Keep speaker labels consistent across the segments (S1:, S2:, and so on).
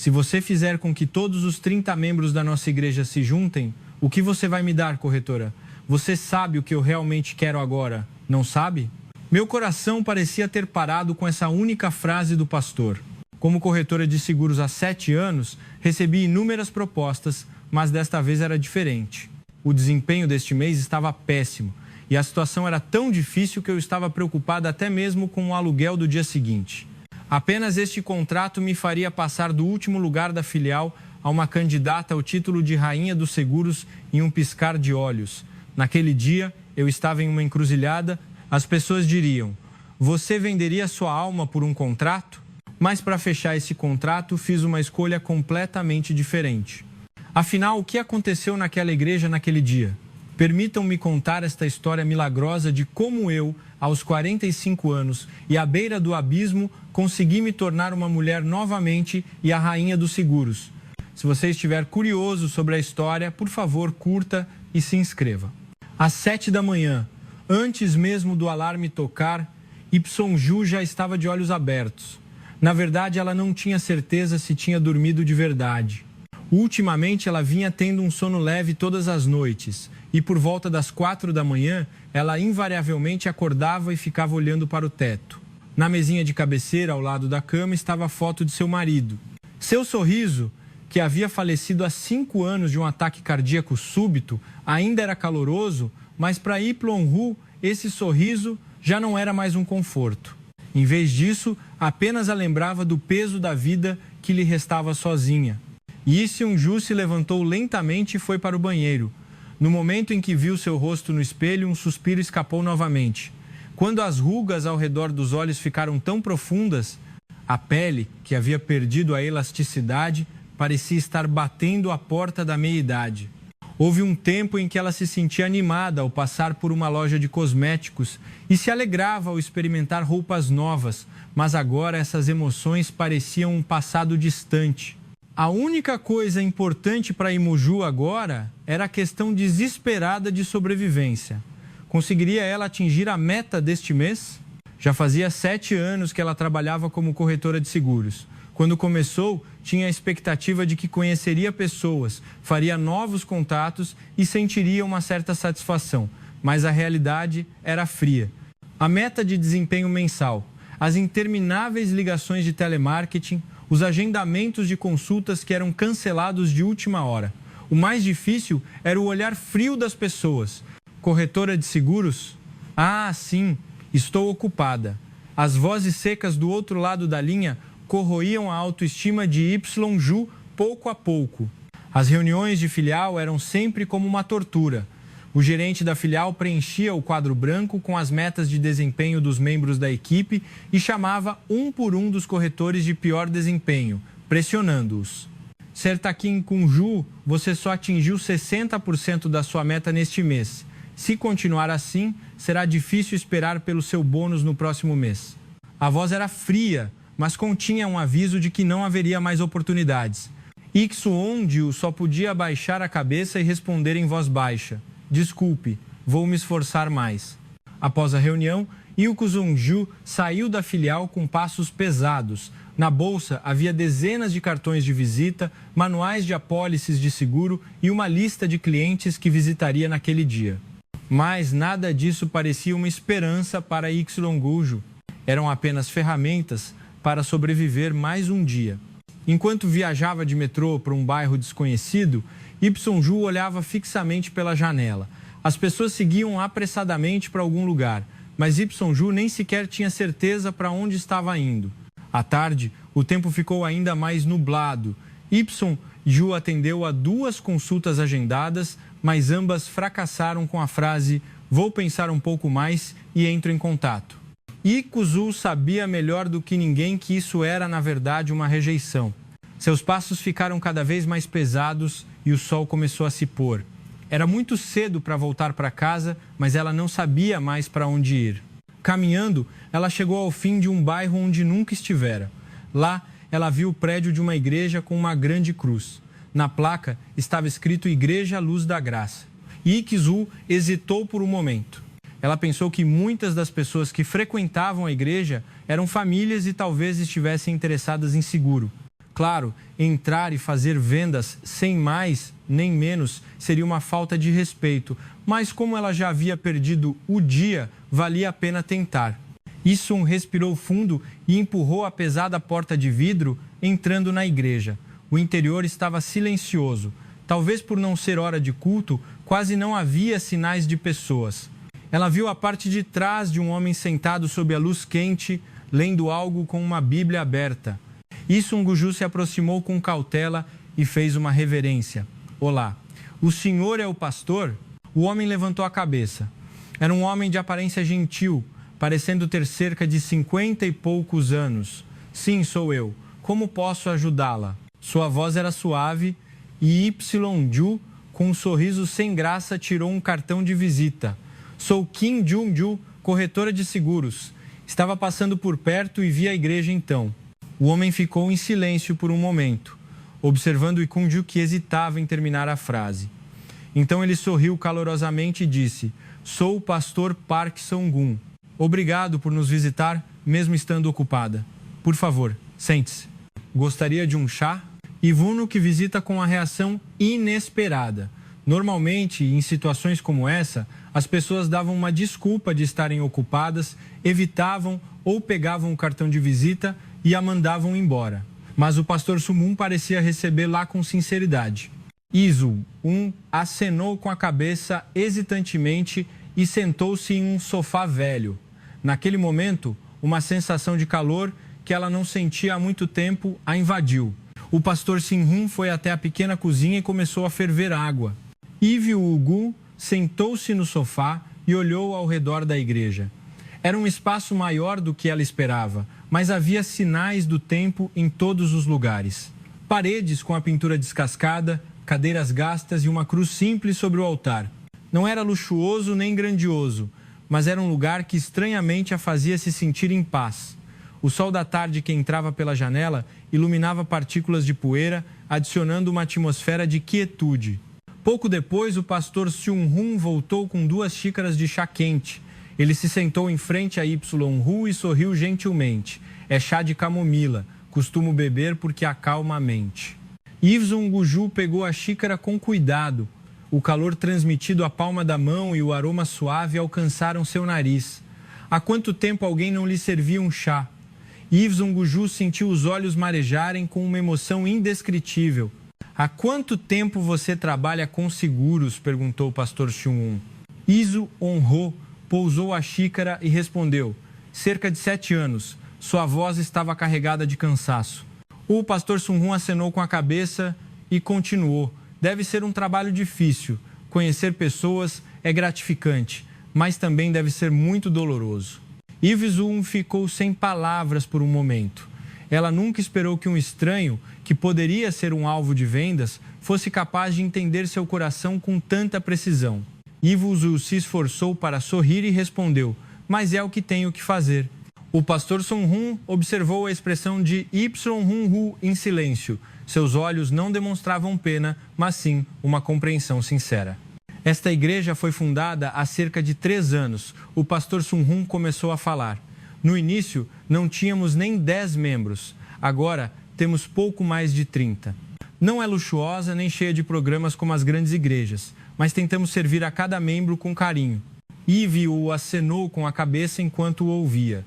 S1: Se você fizer com que todos os 30 membros da nossa igreja se juntem, o que você vai me dar, corretora? Você sabe o que eu realmente quero agora, não sabe? Meu coração parecia ter parado com essa única frase do pastor. Como corretora de seguros há 7 anos, recebi inúmeras propostas, mas desta vez era diferente. O desempenho deste mês estava péssimo e a situação era tão difícil que eu estava preocupada até mesmo com o aluguel do dia seguinte. Apenas este contrato me faria passar do último lugar da filial a uma candidata ao título de rainha dos seguros em um piscar de olhos. Naquele dia, eu estava em uma encruzilhada. As pessoas diriam: você venderia sua alma por um contrato? Mas para fechar esse contrato, fiz uma escolha completamente diferente. Afinal, o que aconteceu naquela igreja naquele dia? Permitam-me contar esta história milagrosa de como eu, aos 45 anos e à beira do abismo, consegui me tornar uma mulher novamente e a rainha dos seguros. Se você estiver curioso sobre a história, por favor, curta e se inscreva. Às 7 da manhã, antes mesmo do alarme tocar, Ipsonju já estava de olhos abertos. Na verdade, ela não tinha certeza se tinha dormido de verdade. Ultimamente, ela vinha tendo um sono leve todas as noites e por volta das 4 da manhã, ela invariavelmente acordava e ficava olhando para o teto. Na mesinha de cabeceira, ao lado da cama, estava a foto de seu marido. Seu sorriso, que havia falecido há 5 anos de um ataque cardíaco súbito, ainda era caloroso, mas para Iplonhu, esse sorriso já não era mais um conforto. Em vez disso, apenas a lembrava do peso da vida que lhe restava sozinha. Ipsonju se levantou lentamente e foi para o banheiro. No momento em que viu seu rosto no espelho, um suspiro escapou novamente. Quando as rugas ao redor dos olhos ficaram tão profundas, a pele, que havia perdido a elasticidade, parecia estar batendo a porta da meia-idade. Houve um tempo em que ela se sentia animada ao passar por uma loja de cosméticos e se alegrava ao experimentar roupas novas, mas agora essas emoções pareciam um passado distante. A única coisa importante para Imuju agora era a questão desesperada de sobrevivência. Conseguiria ela atingir a meta deste mês? Já fazia 7 anos que ela trabalhava como corretora de seguros. Quando começou, tinha a expectativa de que conheceria pessoas, faria novos contatos e sentiria uma certa satisfação, mas a realidade era fria. A meta de desempenho mensal, as intermináveis ligações de telemarketing, os agendamentos de consultas que eram cancelados de última hora. O mais difícil era o olhar frio das pessoas. Corretora de seguros? Ah, sim, estou ocupada. As vozes secas do outro lado da linha corroíam a autoestima de Ipsonju pouco a pouco. As reuniões de filial eram sempre como uma tortura. O gerente da filial preenchia o quadro branco com as metas de desempenho dos membros da equipe e chamava um por um dos corretores de pior desempenho, pressionando-os. Sertakin Kunju, você só atingiu 60% da sua meta neste mês. Se continuar assim, será difícil esperar pelo seu bônus no próximo mês. A voz era fria, mas continha um aviso de que não haveria mais oportunidades. Ipsonju só podia abaixar a cabeça e responder em voz baixa: desculpe, vou me esforçar mais. Após a reunião, Ipsonju saiu da filial com passos pesados. Na bolsa havia dezenas de cartões de visita, manuais de apólices de seguro e uma lista de clientes que visitaria naquele dia. Mas nada disso parecia uma esperança para Ipsonju. Eram apenas ferramentas para sobreviver mais um dia. Enquanto viajava de metrô para um bairro desconhecido, Ipsonju olhava fixamente pela janela. As pessoas seguiam apressadamente para algum lugar, mas Ipsonju nem sequer tinha certeza para onde estava indo. À tarde, o tempo ficou ainda mais nublado. Ipsonju atendeu a 2 consultas agendadas, mas ambas fracassaram com a frase: vou pensar um pouco mais e entro em contato. Ipsonju sabia melhor do que ninguém que isso era, na verdade, uma rejeição. Seus passos ficaram cada vez mais pesados e o sol começou a se pôr. Era muito cedo para voltar para casa, mas ela não sabia mais para onde ir. Caminhando, ela chegou ao fim de um bairro onde nunca estivera. Lá, ela viu o prédio de uma igreja com uma grande cruz. Na placa estava escrito Igreja Luz da Graça. Ipsonju hesitou por um momento. Ela pensou que muitas das pessoas que frequentavam a igreja eram famílias e talvez estivessem interessadas em seguro. Claro, entrar e fazer vendas sem mais nem menos seria uma falta de respeito, mas como ela já havia perdido o dia, valia a pena tentar. Issun respirou fundo e empurrou a pesada porta de vidro, entrando na igreja. O interior estava silencioso. Talvez por não ser hora de culto, quase não havia sinais de pessoas. Ela viu a parte de trás de um homem sentado sob a luz quente, lendo algo com uma Bíblia aberta. Issun Guju se aproximou com cautela e fez uma reverência. Olá, o senhor é o pastor? O homem levantou a cabeça. Era um homem de aparência gentil, parecendo ter cerca de 50 e poucos anos. Sim, sou eu. Como posso ajudá-la? Sua voz era suave e Ju, com um sorriso sem graça, tirou um cartão de visita. Sou Kim Jung-ju, corretora de seguros. Estava passando por perto e vi a igreja então. O homem ficou em silêncio por um momento, observando Ikunju, que hesitava em terminar a frase. Então ele sorriu calorosamente e disse: sou o pastor Park Song-gun. Obrigado por nos visitar, mesmo estando ocupada. Por favor, sente-se. Gostaria de um chá? Ivuno que visita com a reação inesperada. Normalmente, em situações como essa, as pessoas davam uma desculpa de estarem ocupadas, evitavam ou pegavam o cartão de visita e a mandavam embora. Mas o pastor Sumun parecia recebê-la com sinceridade. Isun acenou com a cabeça hesitantemente e sentou-se em um sofá velho. Naquele momento, uma sensação de calor que ela não sentia há muito tempo a invadiu. O pastor Sin-hun foi até a pequena cozinha e começou a ferver água. Gu sentou-se no sofá e olhou ao redor da igreja. Era um espaço maior do que ela esperava, mas havia sinais do tempo em todos os lugares. Paredes com a pintura descascada, cadeiras gastas e uma cruz simples sobre o altar. Não era luxuoso nem grandioso, mas era um lugar que estranhamente a fazia se sentir em paz. O sol da tarde que entrava pela janela iluminava partículas de poeira, adicionando uma atmosfera de quietude. Pouco depois, o pastor Seung-hun voltou com 2 xícaras de chá quente. Ele se sentou em frente a Yu e sorriu gentilmente. É chá de camomila. Costumo beber porque acalma a mente. Issun Guju pegou a xícara com cuidado. O calor transmitido à palma da mão e o aroma suave alcançaram seu nariz. Há quanto tempo alguém não lhe servia um chá? Issun Guju sentiu os olhos marejarem com uma emoção indescritível. Há quanto tempo você trabalha com seguros? Perguntou o pastor Seung-hun. Isu honrou, pousou a xícara e respondeu: cerca de 7 anos. Sua voz estava carregada de cansaço. O pastor Seung-hun acenou com a cabeça e continuou: deve ser um trabalho difícil. Conhecer pessoas é gratificante, mas também deve ser muito doloroso. Ivsun ficou sem palavras por um momento. Ela nunca esperou que um estranho, que poderia ser um alvo de vendas, fosse capaz de entender seu coração com tanta precisão. Ivsun se esforçou para sorrir e respondeu: mas é o que tenho que fazer. O pastor Song-hun observou a expressão de Ipson-hun-hu em silêncio. Seus olhos não demonstravam pena, mas sim uma compreensão sincera. Esta igreja foi fundada há cerca de 3 anos. O pastor Sung-hun começou a falar. No início, não tínhamos nem 10 membros. Agora, temos pouco mais de 30. Não é luxuosa nem cheia de programas como as grandes igrejas, mas tentamos servir a cada membro com carinho. Ivy o acenou com a cabeça enquanto o ouvia.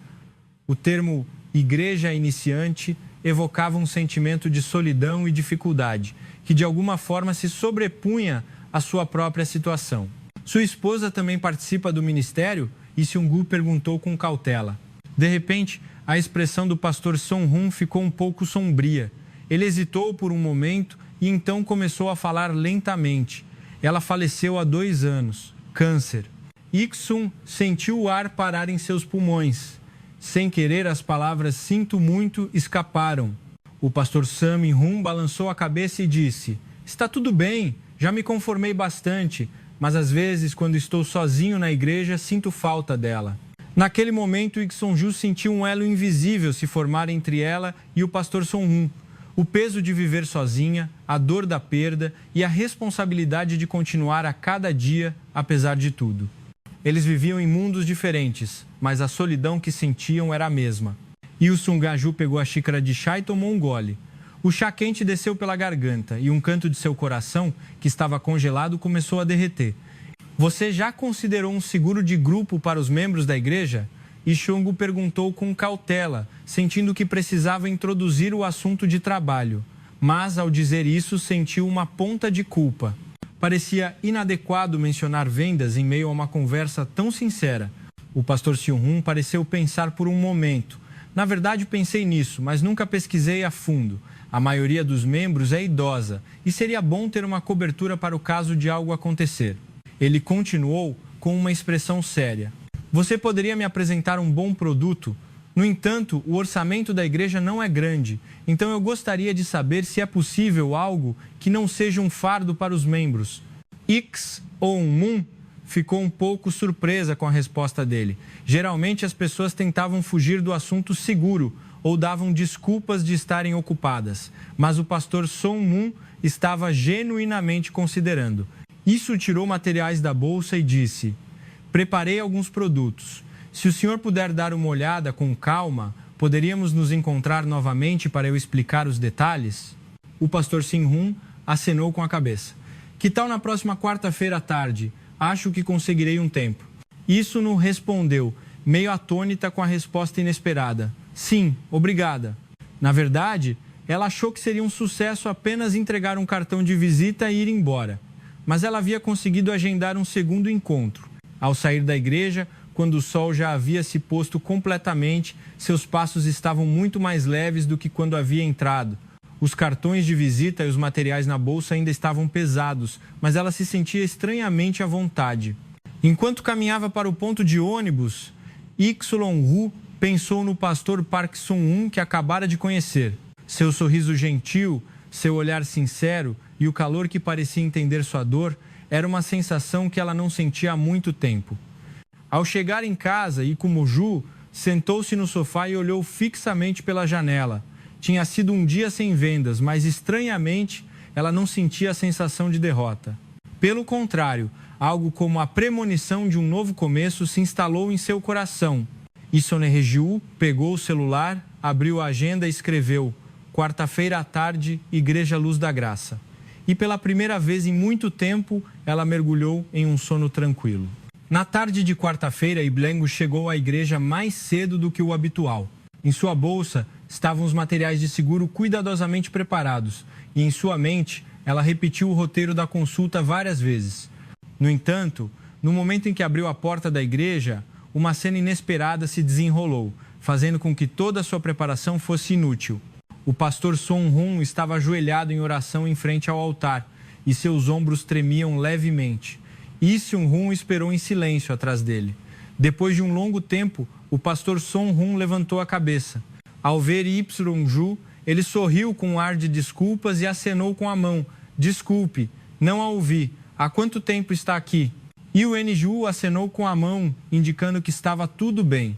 S1: O termo igreja iniciante evocava um sentimento de solidão e dificuldade, que de alguma forma se sobrepunha à sua própria situação. Sua esposa também participa do ministério? E Seung-gu perguntou com cautela. De repente, a expressão do pastor Song-hun ficou um pouco sombria. Ele hesitou por um momento e então começou a falar lentamente. Ela faleceu há 2 anos. Câncer. Iksun sentiu o ar parar em seus pulmões. Sem querer, as palavras "sinto muito" escaparam. O pastor Sam In-hun balançou a cabeça e disse: está tudo bem, já me conformei bastante, mas às vezes, quando estou sozinho na igreja, sinto falta dela. Naquele momento, Iksun-ju sentiu um elo invisível se formar entre ela e o pastor Song-hun. O peso de viver sozinha, a dor da perda e a responsabilidade de continuar a cada dia, apesar de tudo. Eles viviam em mundos diferentes, mas a solidão que sentiam era a mesma. Ilsun Gaju pegou a xícara de chá e tomou um gole. O chá quente desceu pela garganta e um canto de seu coração, que estava congelado, começou a derreter. Você já considerou um seguro de grupo para os membros da igreja? Ixongu perguntou com cautela, sentindo que precisava introduzir o assunto de trabalho. Mas, ao dizer isso, sentiu uma ponta de culpa. Parecia inadequado mencionar vendas em meio a uma conversa tão sincera. O pastor Seung-hoon pareceu pensar por um momento. Na verdade, pensei nisso, mas nunca pesquisei a fundo. A maioria dos membros é idosa e seria bom ter uma cobertura para o caso de algo acontecer. Ele continuou com uma expressão séria. Você poderia me apresentar um bom produto? No entanto, o orçamento da igreja não é grande, então eu gostaria de saber se é possível algo que não seja um fardo para os membros. Ix-on-moon ficou um pouco surpresa com a resposta dele. Geralmente as pessoas tentavam fugir do assunto seguro ou davam desculpas de estarem ocupadas, mas o pastor Song-moon estava genuinamente considerando. Isso tirou materiais da bolsa e disse: preparei alguns produtos. Se o senhor puder dar uma olhada com calma, poderíamos nos encontrar novamente para eu explicar os detalhes? O pastor Seung-hoon acenou com a cabeça. Que tal na próxima quarta-feira à tarde? Acho que conseguirei um tempo. Isso respondeu, meio atônita com a resposta inesperada. Sim, obrigada. Na verdade, ela achou que seria um sucesso apenas entregar um cartão de visita e ir embora. Mas ela havia conseguido agendar um segundo encontro. Ao sair da igreja, quando o sol já havia se posto completamente, seus passos estavam muito mais leves do que quando havia entrado. Os cartões de visita e os materiais na bolsa ainda estavam pesados, mas ela se sentia estranhamente à vontade. Enquanto caminhava para o ponto de ônibus, Ixolong-hu pensou no pastor Park Sung-hoon que acabara de conhecer. Seu sorriso gentil, seu olhar sincero e o calor que parecia entender sua dor era uma sensação que ela não sentia há muito tempo. Ao chegar em casa, Ikumoju sentou-se no sofá e olhou fixamente pela janela. Tinha sido um dia sem vendas, mas estranhamente ela não sentia a sensação de derrota. Pelo contrário, algo como a premonição de um novo começo se instalou em seu coração. Isonereju pegou o celular, abriu a agenda e escreveu: quarta-feira à tarde, Igreja Luz da Graça. E pela primeira vez em muito tempo, ela mergulhou em um sono tranquilo. Na tarde de quarta-feira, Iblengo chegou à igreja mais cedo do que o habitual. Em sua bolsa estavam os materiais de seguro cuidadosamente preparados e em sua mente ela repetiu o roteiro da consulta várias vezes. No entanto, no momento em que abriu a porta da igreja, uma cena inesperada se desenrolou, fazendo com que toda a sua preparação fosse inútil. O pastor Song-hoon estava ajoelhado em oração em frente ao altar e seus ombros tremiam levemente. Lee Seung-hoon esperou em silêncio atrás dele. Depois de um longo tempo, o pastor Song-hoon levantou a cabeça. Ao ver Ipsrong-ju, ele sorriu com um ar de desculpas e acenou com a mão. Desculpe, não a ouvi. Há quanto tempo está aqui? Yu-en-ju acenou com a mão, indicando que estava tudo bem.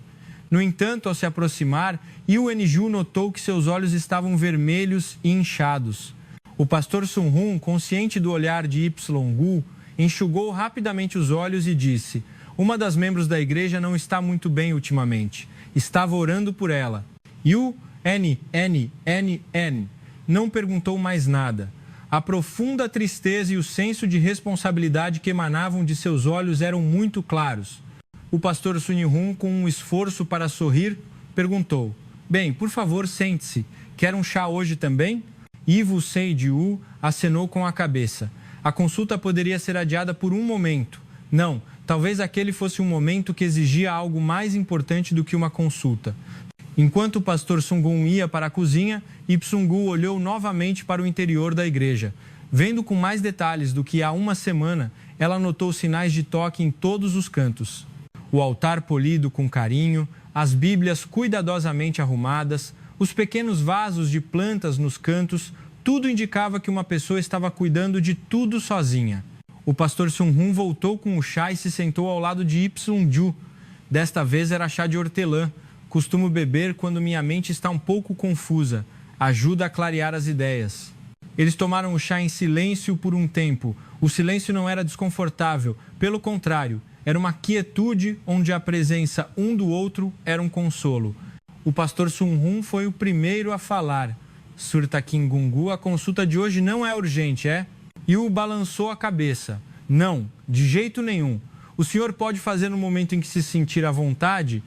S1: No entanto, ao se aproximar, Yu-en-ju notou que seus olhos estavam vermelhos e inchados. O pastor Sung-hoon, consciente do olhar de Ipsrong-gu, enxugou rapidamente os olhos e disse: uma das membros da igreja não está muito bem ultimamente. Estava orando por ela. Yu-en-n-n-n não perguntou mais nada. A profunda tristeza e o senso de responsabilidade que emanavam de seus olhos eram muito claros. O pastor Sun-hoon, com um esforço para sorrir, perguntou: bem, por favor, sente-se. Quer um chá hoje também? Ivo Sei-ju acenou com a cabeça. A consulta poderia ser adiada por um momento. Não, talvez aquele fosse um momento que exigia algo mais importante do que uma consulta. Enquanto o pastor Sung-hoon ia para a cozinha, Ipsung-gu olhou novamente para o interior da igreja. Vendo com mais detalhes do que há uma semana, ela notou sinais de toque em todos os cantos. O altar polido com carinho, as bíblias cuidadosamente arrumadas, os pequenos vasos de plantas nos cantos, tudo indicava que uma pessoa estava cuidando de tudo sozinha. O pastor Sung-hoon voltou com o chá e se sentou ao lado de Ipsung-ju. Desta vez era chá de hortelã. Costumo beber quando minha mente está um pouco confusa. Ajuda a clarear as ideias. Eles tomaram o chá em silêncio por um tempo. O silêncio não era desconfortável. Pelo contrário, era uma quietude onde a presença um do outro era um consolo. O pastor Sung-hoon foi o primeiro a falar. Surtakin Gungu, a consulta de hoje não é urgente, é? Yu balançou a cabeça. Não, de jeito nenhum. O senhor pode fazer no momento em que se sentir à vontade?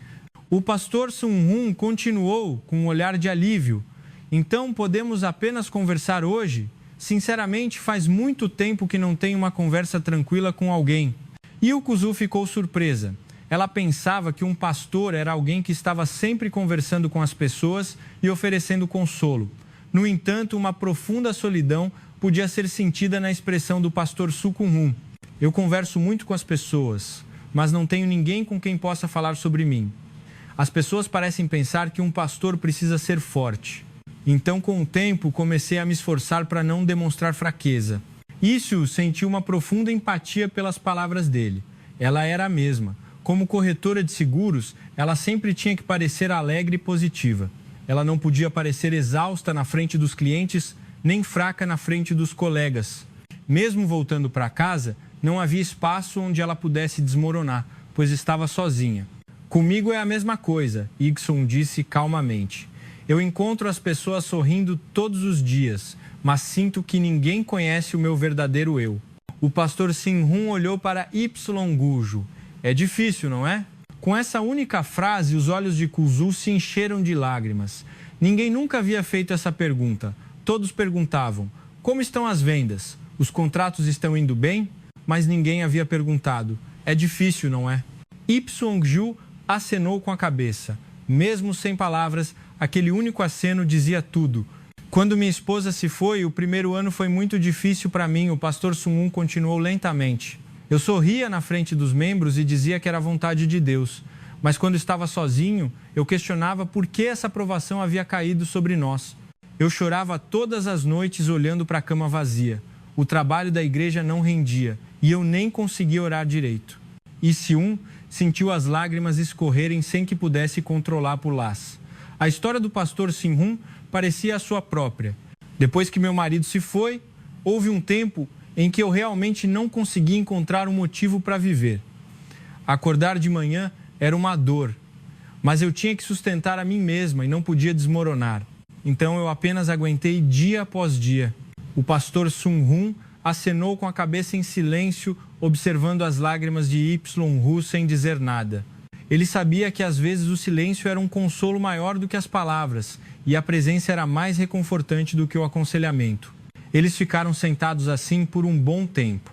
S1: O pastor Sun-Hun continuou com um olhar de alívio. Então podemos apenas conversar hoje? Sinceramente, faz muito tempo que não tenho uma conversa tranquila com alguém. Yu Kuzu ficou surpresa. Ela pensava que um pastor era alguém que estava sempre conversando com as pessoas e oferecendo consolo. No entanto, uma profunda solidão podia ser sentida na expressão do pastor Sukun-hun. Eu converso muito com as pessoas, mas não tenho ninguém com quem possa falar sobre mim. As pessoas parecem pensar que um pastor precisa ser forte. Então, com o tempo, comecei a me esforçar para não demonstrar fraqueza. Isso sentiu uma profunda empatia pelas palavras dele. Ela era a mesma. Como corretora de seguros, ela sempre tinha que parecer alegre e positiva. Ela não podia parecer exausta na frente dos clientes, nem fraca na frente dos colegas. Mesmo voltando para casa, não havia espaço onde ela pudesse desmoronar, pois estava sozinha. Comigo é a mesma coisa, Iksun disse calmamente. Eu encontro as pessoas sorrindo todos os dias, mas sinto que ninguém conhece o meu verdadeiro eu. O pastor Sin-Hun olhou para Y-Gujo. É difícil, não é? Com essa única frase, os olhos de Kuzu se encheram de lágrimas. Ninguém nunca havia feito essa pergunta. Todos perguntavam, como estão as vendas? Os contratos estão indo bem? Mas ninguém havia perguntado, é difícil, não é? Y-Ju acenou com a cabeça. Mesmo sem palavras, aquele único aceno dizia tudo. Quando minha esposa se foi, o primeiro ano foi muito difícil para mim, o pastor Sun-Hun continuou lentamente. Eu sorria na frente dos membros e dizia que era a vontade de Deus. Mas quando estava sozinho, eu questionava por que essa provação havia caído sobre nós. Eu chorava todas as noites olhando para a cama vazia. O trabalho da igreja não rendia e eu nem conseguia orar direito. E Siun sentiu as lágrimas escorrerem sem que pudesse controlar por las. A história do pastor Sin-Hun parecia a sua própria. Depois que meu marido se foi, houve um tempo em que eu realmente não conseguia encontrar um motivo para viver. Acordar de manhã era uma dor, mas eu tinha que sustentar a mim mesma e não podia desmoronar. Então eu apenas aguentei dia após dia. O pastor Sun-Hun acenou com a cabeça em silêncio, observando as lágrimas de Y-Ru sem dizer nada. Ele sabia que às vezes o silêncio era um consolo maior do que as palavras e a presença era mais reconfortante do que o aconselhamento. Eles ficaram sentados assim por um bom tempo.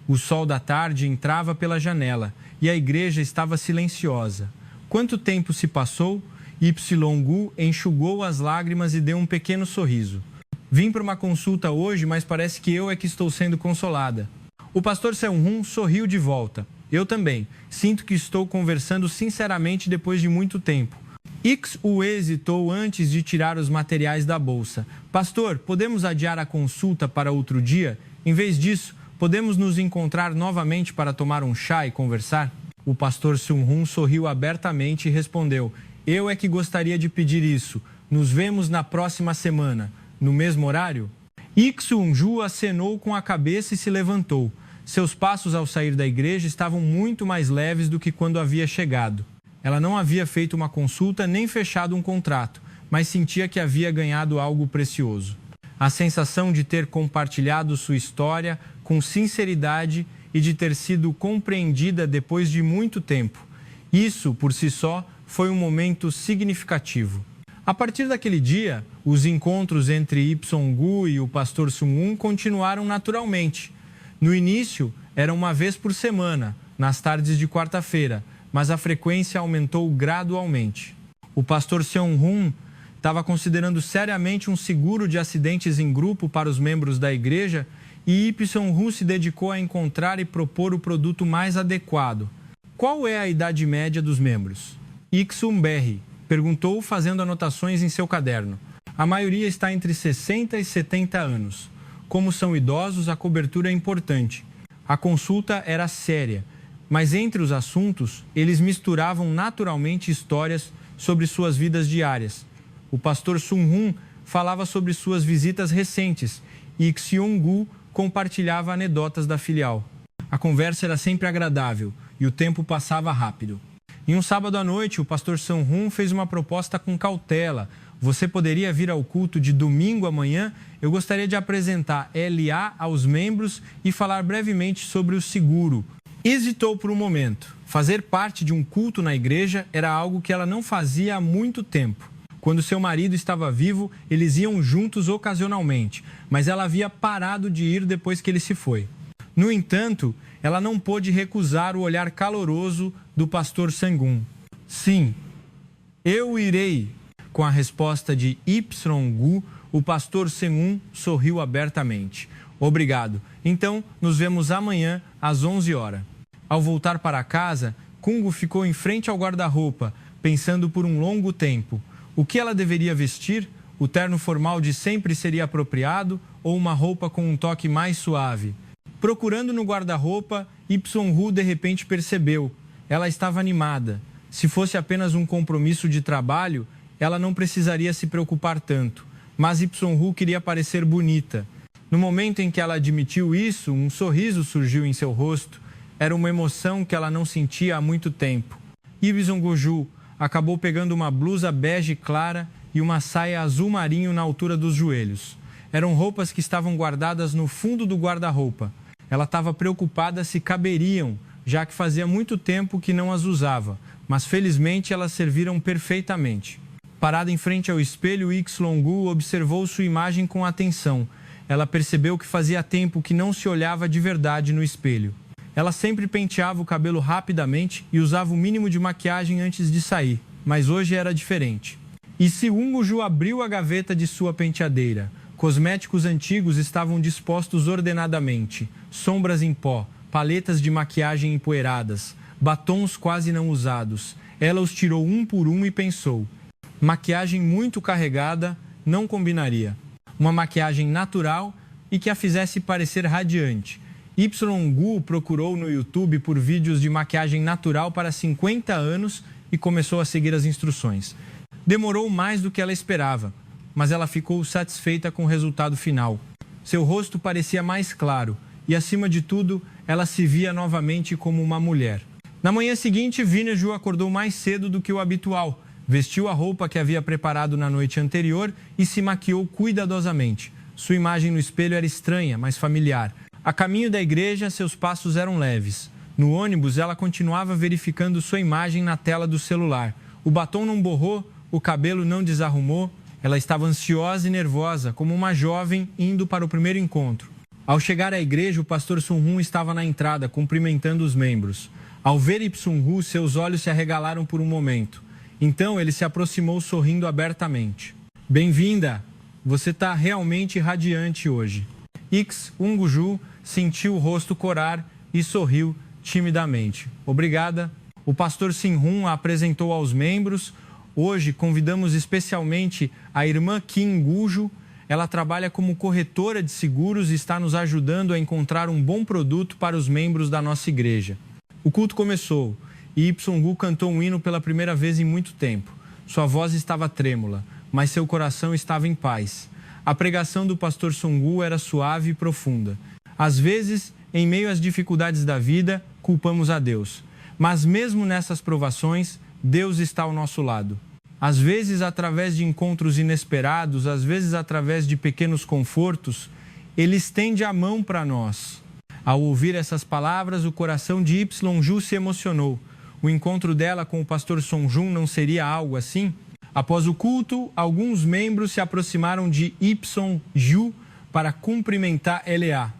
S1: O sol da tarde entrava pela janela e a igreja estava silenciosa. Quanto tempo se passou? Y-Gu enxugou as lágrimas e deu um pequeno sorriso. Vim para uma consulta hoje, mas parece que eu é que estou sendo consolada. O pastor Seung-Hun sorriu de volta. Eu também. Sinto que estou conversando sinceramente depois de muito tempo. X-U hesitou antes de tirar os materiais da bolsa. Pastor, podemos adiar a consulta para outro dia? Em vez disso, podemos nos encontrar novamente para tomar um chá e conversar? O pastor Sun-Hun sorriu abertamente e respondeu, eu é que gostaria de pedir isso. Nos vemos na próxima semana. No mesmo horário? Iksun-Ju acenou com a cabeça e se levantou. Seus passos ao sair da igreja estavam muito mais leves do que quando havia chegado. Ela não havia feito uma consulta nem fechado um contrato, mas sentia que havia ganhado algo precioso. A sensação de ter compartilhado sua história com sinceridade e de ter sido compreendida depois de muito tempo. Isso, por si só, foi um momento significativo. A partir daquele dia, os encontros entre Y-Gu e o pastor Sun-Hun continuaram naturalmente. No início, era uma vez por semana, nas tardes de quarta-feira, mas a frequência aumentou gradualmente. O pastor Seung-Hun estava considerando seriamente um seguro de acidentes em grupo para os membros da igreja e Y-Gu se dedicou a encontrar e propor o produto mais adequado. Qual é a idade média dos membros? Iksun-Berry perguntou fazendo anotações em seu caderno. A maioria está entre 60 e 70 anos. Como são idosos, a cobertura é importante. A consulta era séria, mas entre os assuntos, eles misturavam naturalmente histórias sobre suas vidas diárias. O pastor Sun-Hun falava sobre suas visitas recentes e Xiong-Gu compartilhava anedotas da filial. A conversa era sempre agradável e o tempo passava rápido. Em um sábado à noite, o pastor Sun-Hun fez uma proposta com cautela, Você poderia vir ao culto de domingo amanhã? Eu gostaria de apresentar LA aos membros e falar brevemente sobre o seguro. Hesitou por um momento. Fazer parte de um culto na igreja era algo que ela não fazia há muito tempo. Quando seu marido estava vivo, eles iam juntos ocasionalmente, mas ela havia parado de ir depois que ele se foi. No entanto, ela não pôde recusar o olhar caloroso do pastor Sang-un. Sim, eu irei. Com a resposta de Ipsong-gu, o pastor Sang-un sorriu abertamente. Obrigado. Então, nos vemos amanhã às 11 horas. Ao voltar para casa, Kung ficou em frente ao guarda-roupa, pensando por um longo tempo. O que ela deveria vestir? O terno formal de sempre seria apropriado ou uma roupa com um toque mais suave? Procurando no guarda-roupa, Ipsong-gu de repente percebeu. Ela estava animada. Se fosse apenas um compromisso de trabalho, ela não precisaria se preocupar tanto. Mas Ipsong-gu queria parecer bonita. No momento em que ela admitiu isso, um sorriso surgiu em seu rosto. Era uma emoção que ela não sentia há muito tempo. Ipsong-gu acabou pegando uma blusa bege clara e uma saia azul marinho na altura dos joelhos. Eram roupas que estavam guardadas no fundo do guarda-roupa. Ela estava preocupada se caberiam, já que fazia muito tempo que não as usava, mas felizmente elas serviram perfeitamente. Parada em frente ao espelho, Ipsong-gu observou sua imagem com atenção. Ela percebeu que fazia tempo que não se olhava de verdade no espelho. Ela sempre penteava o cabelo rapidamente e usava o mínimo de maquiagem antes de sair, mas hoje era diferente. E Seung-gu abriu a gaveta de sua penteadeira. Cosméticos antigos estavam dispostos ordenadamente, sombras em pó, paletas de maquiagem empoeiradas, batons quase não usados. Ela os tirou um por um e pensou: maquiagem muito carregada não combinaria. Uma maquiagem natural e que a fizesse parecer radiante. Ipsong-gu procurou no YouTube por vídeos de maquiagem natural para 50 anos e começou a seguir as instruções. Demorou mais do que ela esperava, mas ela ficou satisfeita com o resultado final. Seu rosto parecia mais claro e, acima de tudo, ela se via novamente como uma mulher. Na manhã seguinte, Vineju acordou mais cedo do que o habitual, vestiu a roupa que havia preparado na noite anterior e se maquiou cuidadosamente. Sua imagem no espelho era estranha, mas familiar. A caminho da igreja, seus passos eram leves. No ônibus, ela continuava verificando sua imagem na tela do celular. O batom não borrou, o cabelo não desarrumou. Ela estava ansiosa e nervosa, como uma jovem indo para o primeiro encontro. Ao chegar à igreja, o pastor Sun-hun estava na entrada, cumprimentando os membros. Ao ver Ipsong-gu, seus olhos se arregalaram por um momento. Então, ele se aproximou sorrindo abertamente. Bem-vinda! Você está realmente radiante hoje. Ipsong-gu sentiu o rosto corar e sorriu timidamente. Obrigada. O pastor Sin-hun a apresentou aos membros. Hoje convidamos especialmente a irmã Kim-gu. Ela trabalha como corretora de seguros e está nos ajudando a encontrar um bom produto para os membros da nossa igreja. O culto começou e Ipsong-gu cantou um hino pela primeira vez em muito tempo. Sua voz estava trêmula, mas seu coração estava em paz. A pregação do pastor Sun-gu era suave e profunda. Às vezes, em meio às dificuldades da vida, culpamos a Deus. Mas mesmo nessas provações, Deus está ao nosso lado. Às vezes, através de encontros inesperados, às vezes através de pequenos confortos, Ele estende a mão para nós. Ao ouvir essas palavras, o coração de Ipsong-gu se emocionou. O encontro dela com o pastor Song-jun não seria algo assim? Após o culto, alguns membros se aproximaram de Ipsong-gu para cumprimentar LA.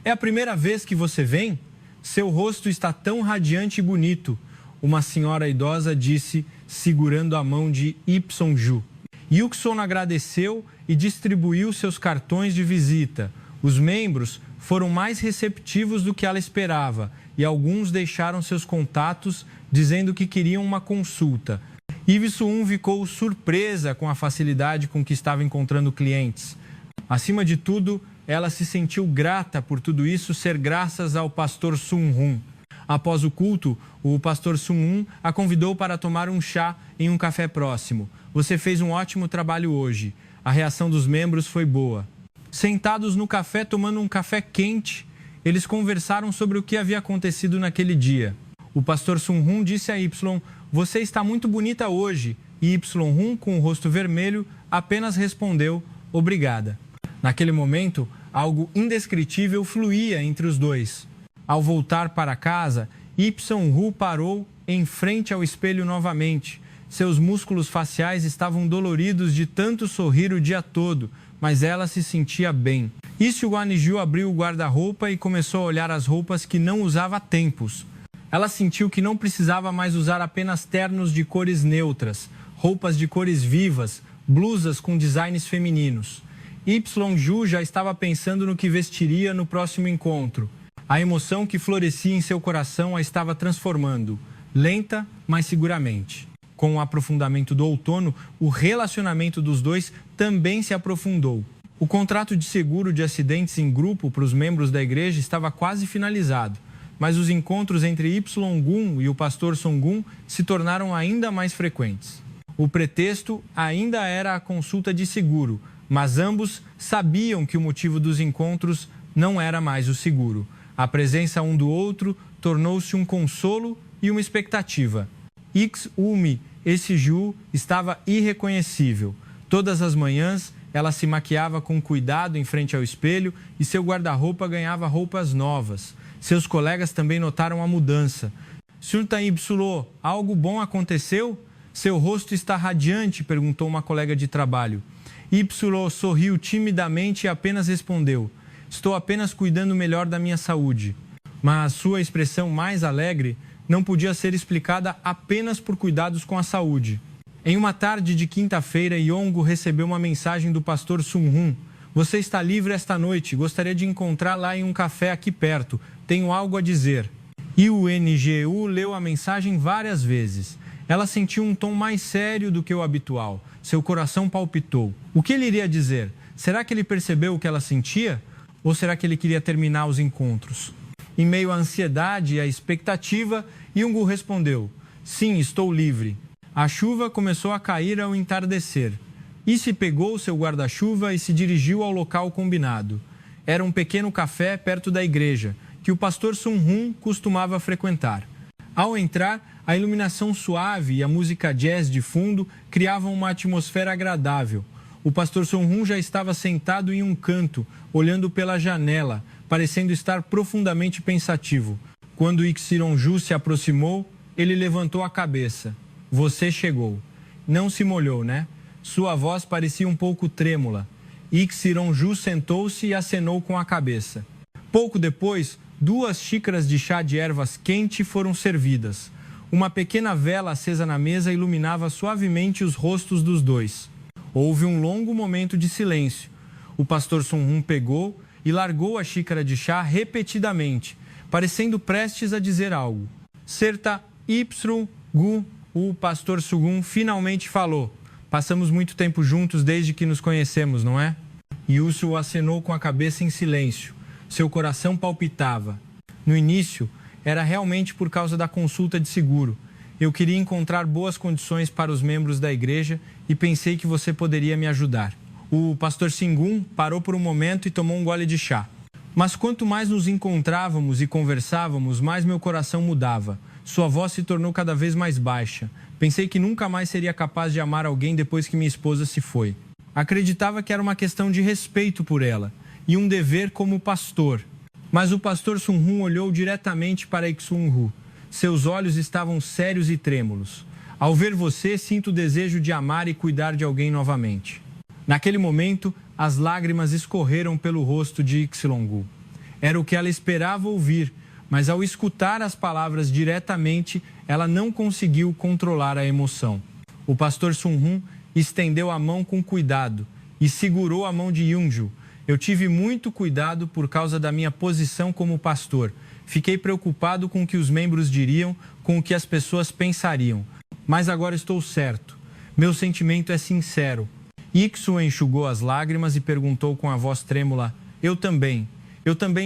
S1: É a primeira vez que você vem? Seu rosto está tão radiante e bonito, uma senhora idosa disse, segurando a mão de Ipsong-gu. Yukson agradeceu e distribuiu seus cartões de visita. Os membros foram mais receptivos do que ela esperava e alguns deixaram seus contatos dizendo que queriam uma consulta. Ipsong ficou surpresa com a facilidade com que estava encontrando clientes. Acima de tudo, ela se sentiu grata por tudo isso ser graças ao pastor Sun-hun. Após o culto, o pastor Sun-hun a convidou para tomar um chá em um café próximo. Você fez um ótimo trabalho hoje. A reação dos membros foi boa. Sentados no café tomando um café quente, eles conversaram sobre o que havia acontecido naquele dia. O pastor Sun-hun disse a Ipsong: "Você está muito bonita hoje. e Y-Rum, com o rosto vermelho, apenas respondeu obrigada. Naquele momento, algo indescritível fluía entre os dois. Ao voltar para casa, Y-Rum parou em frente ao espelho novamente. Seus músculos faciais estavam doloridos de tanto sorrir o dia todo, mas ela se sentia bem. Isso, Guaniju abriu o guarda-roupa e começou a olhar as roupas que não usava há tempos. Ela sentiu que não precisava mais usar apenas ternos de cores neutras, roupas de cores vivas, blusas com designs femininos. Y-Ju já estava pensando no que vestiria no próximo encontro. A emoção que florescia em seu coração a estava transformando, lenta, mas seguramente. Com o aprofundamento do outono, o relacionamento dos dois também se aprofundou. O contrato de seguro de acidentes em grupo para os membros da igreja estava quase finalizado, mas os encontros entre Y-Gun e o pastor Song-gun se tornaram ainda mais frequentes. O pretexto ainda era a consulta de seguro, mas ambos sabiam que o motivo dos encontros não era mais o seguro. A presença um do outro tornou-se um consolo e uma expectativa. X-Umi, esse Ju, estava irreconhecível. Todas as manhãs, ela se maquiava com cuidado em frente ao espelho e seu guarda-roupa ganhava roupas novas. Seus colegas também notaram a mudança. Sr. Taib-Sulo, algo bom aconteceu? Seu rosto está radiante, perguntou uma colega de trabalho. Y sorriu timidamente e apenas respondeu: estou apenas cuidando melhor da minha saúde. Mas sua expressão mais alegre não podia ser explicada apenas por cuidados com a saúde. Em uma tarde de quinta-feira, Yongu recebeu uma mensagem do pastor Sun-hun. Você está livre esta noite, gostaria de encontrar lá em um café aqui perto. Tenho algo a dizer. Yungu leu a mensagem várias vezes. Ela sentiu um tom mais sério do que o habitual. Seu coração palpitou. O que ele iria dizer? Será que ele percebeu o que ela sentia? Ou será que ele queria terminar os encontros? Em meio à ansiedade e à expectativa, Yongu respondeu: sim, estou livre. A chuva começou a cair ao entardecer. Issy pegou seu guarda-chuva e se dirigiu ao local combinado. Era um pequeno café perto da igreja, que o pastor Sun-hun costumava frequentar. Ao entrar, a iluminação suave e a música jazz de fundo criavam uma atmosfera agradável. O pastor Sun-hun já estava sentado em um canto, olhando pela janela, parecendo estar profundamente pensativo. Quando Ixiron-ju se aproximou, ele levantou a cabeça. Você chegou. Não se molhou, né? Sua voz parecia um pouco trêmula. Ixiron-ju sentou-se e acenou com a cabeça. Pouco depois, 2 xícaras de chá de ervas quente foram servidas. Uma pequena vela acesa na mesa iluminava suavemente os rostos dos dois. Houve um longo momento de silêncio. O pastor Sun-hun pegou e largou a xícara de chá repetidamente, parecendo prestes a dizer algo. Certa Y-gu, o pastor Sugun finalmente falou. Passamos muito tempo juntos desde que nos conhecemos, não é? Yusu acenou com a cabeça em silêncio. Seu coração palpitava. No início, era realmente por causa da consulta de seguro. Eu queria encontrar boas condições para os membros da igreja e pensei que você poderia me ajudar. O pastor Singun parou por um momento e tomou um gole de chá. Mas quanto mais nos encontrávamos e conversávamos, mais meu coração mudava. Sua voz se tornou cada vez mais baixa. Pensei que nunca mais seria capaz de amar alguém depois que minha esposa se foi. Acreditava que era uma questão de respeito por ela e um dever como pastor. Mas o pastor Sun-hun olhou diretamente para Iksun-hu. Seus olhos estavam sérios e trêmulos. Ao ver você, sinto o desejo de amar e cuidar de alguém novamente. Naquele momento, as lágrimas escorreram pelo rosto de Ixilongu. Era o que ela esperava ouvir, mas ao escutar as palavras diretamente, ela não conseguiu controlar a emoção. O pastor Sun-hun estendeu a mão com cuidado e segurou a mão de Yunju. Eu tive muito cuidado por causa da minha posição como pastor. Fiquei preocupado com o que os membros diriam, com o que as pessoas pensariam. Mas agora estou certo. Meu sentimento é sincero. Iksu enxugou as lágrimas e perguntou com a voz trêmula: Eu também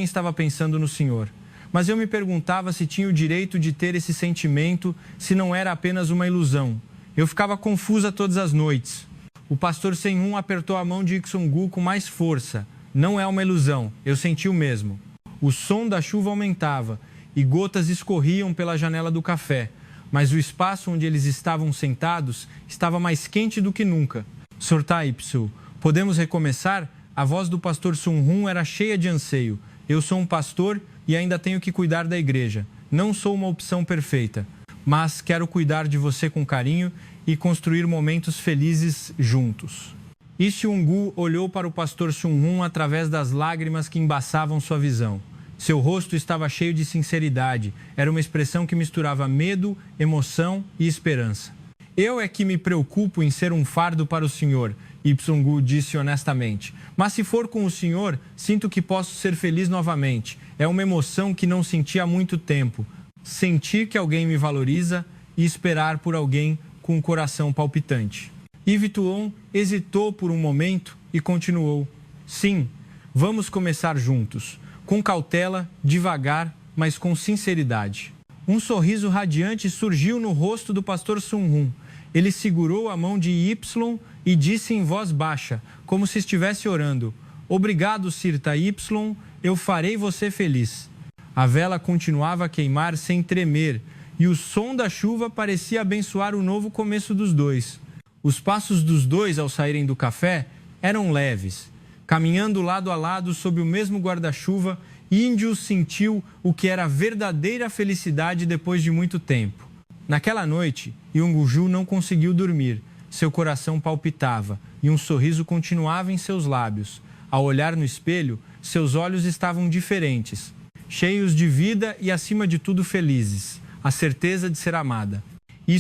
S1: estava pensando no senhor. Mas eu me perguntava se tinha o direito de ter esse sentimento, se não era apenas uma ilusão. Eu ficava confusa todas as noites. O pastor Sen-hun apertou a mão de Iksun-gu com mais força. Não é uma ilusão, eu senti o mesmo. O som da chuva aumentava e gotas escorriam pela janela do café. mas o espaço onde eles estavam sentados estava mais quente do que nunca. Sr. Taipsu, podemos recomeçar? A voz do pastor Sun-Hun era cheia de anseio. Eu sou um pastor e ainda tenho que cuidar da igreja. Não sou uma opção perfeita, mas quero cuidar de você com carinho e construir momentos felizes juntos. Lee Seung-gu olhou para o pastor Sun-Hun através das lágrimas que embaçavam sua visão. Seu rosto estava cheio de sinceridade. Era uma expressão que misturava medo, emoção e esperança. Eu é que me preocupo em ser um fardo para o senhor, Lee Seung-gu disse honestamente. Mas se for com o senhor, sinto que posso ser feliz novamente. É uma emoção que não senti há muito tempo. Sentir que alguém me valoriza e esperar por alguém com o coração palpitante. Yves Tuon hesitou por um momento e continuou. Sim, vamos começar juntos. Com cautela, devagar, mas com sinceridade. Um sorriso radiante surgiu no rosto do pastor Sun-Hun. Ele segurou a mão de Y e disse em voz baixa, como se estivesse orando. Obrigado, Sirta Y, eu farei você feliz. A vela continuava a queimar sem tremer e o som da chuva parecia abençoar o novo começo dos dois. Os passos dos dois ao saírem do café eram leves. Caminhando lado a lado sob o mesmo guarda-chuva, Índio sentiu o que era verdadeira felicidade depois de muito tempo. Naquela noite, Young-ju não conseguiu dormir. Seu coração palpitava e um sorriso continuava em seus lábios. Ao olhar no espelho, seus olhos estavam diferentes, cheios de vida e, acima de tudo, felizes. A certeza de ser amada.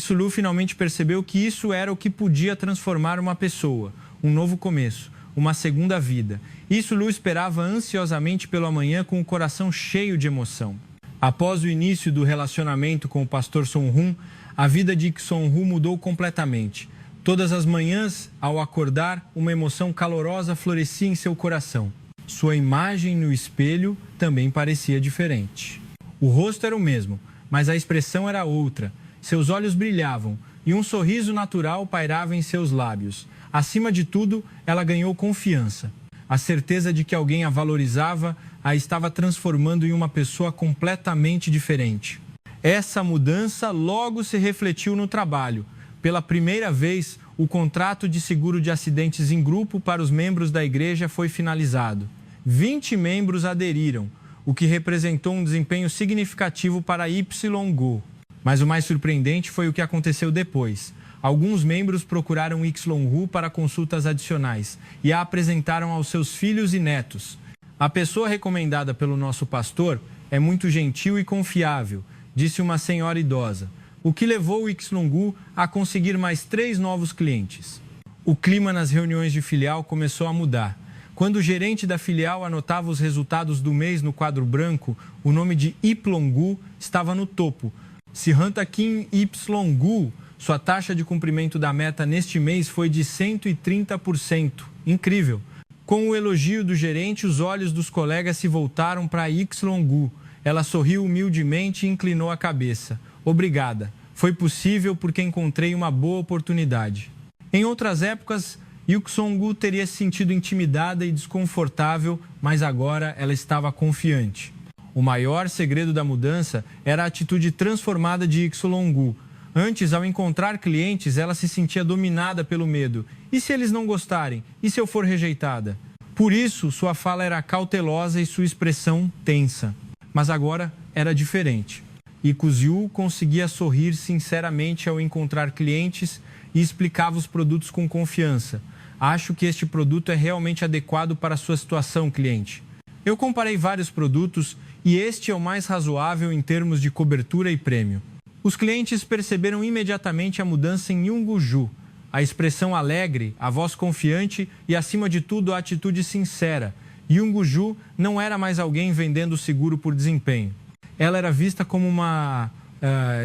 S1: Lu finalmente percebeu que isso era o que podia transformar uma pessoa, um novo começo, uma segunda vida. Lu esperava ansiosamente pelo amanhã com o coração cheio de emoção. Após o início do relacionamento com o pastor Sun-Hun, a vida de Son-Hu mudou completamente. Todas as manhãs, ao acordar, uma emoção calorosa florescia em seu coração. Sua imagem no espelho também parecia diferente. O rosto era o mesmo, mas a expressão era outra. Seus olhos brilhavam e um sorriso natural pairava em seus lábios. Acima de tudo, ela ganhou confiança. A certeza de que alguém a valorizava a estava transformando em uma pessoa completamente diferente. Essa mudança logo se refletiu no trabalho. Pela primeira vez, o contrato de seguro de acidentes em grupo para os membros da igreja foi finalizado. 20 membros aderiram, o que representou um desempenho significativo para Y-Gu. Mas o mais surpreendente foi o que aconteceu depois. Alguns membros procuraram Y-Gu para consultas adicionais e a apresentaram aos seus filhos e netos. A pessoa recomendada pelo nosso pastor é muito gentil e confiável, disse uma senhora idosa, o que levou o Y-Gu a conseguir mais 3 novos clientes. O clima nas reuniões de filial começou a mudar. Quando o gerente da filial anotava os resultados do mês no quadro branco, o nome de Y-Gu estava no topo. Se Hanta Kim Y-Gu, sua taxa de cumprimento da meta neste mês foi de 130%. Incrível! Com o elogio do gerente, os olhos dos colegas se voltaram para Y-Gu. Ela sorriu humildemente e inclinou a cabeça. Obrigada. Foi possível porque encontrei uma boa oportunidade. Em outras épocas, Yuk-Song-gu teria se sentido intimidada e desconfortável, mas agora ela estava confiante. O maior segredo da mudança era a atitude transformada de Y-Gu. Antes, ao encontrar clientes, ela se sentia dominada pelo medo. E se eles não gostarem? E se eu for rejeitada? Por isso, sua fala era cautelosa e sua expressão tensa. Mas agora era diferente. Ikuziu conseguia sorrir sinceramente ao encontrar clientes e explicava os produtos com confiança. Acho que este produto é realmente adequado para a sua situação, cliente. Eu comparei vários produtos e este é o mais razoável em termos de cobertura e prêmio. Os clientes perceberam imediatamente a mudança em Young-ju, a expressão alegre, a voz confiante e, acima de tudo, a atitude sincera. Young-ju não era mais alguém vendendo seguro por desempenho. Ela era vista como uma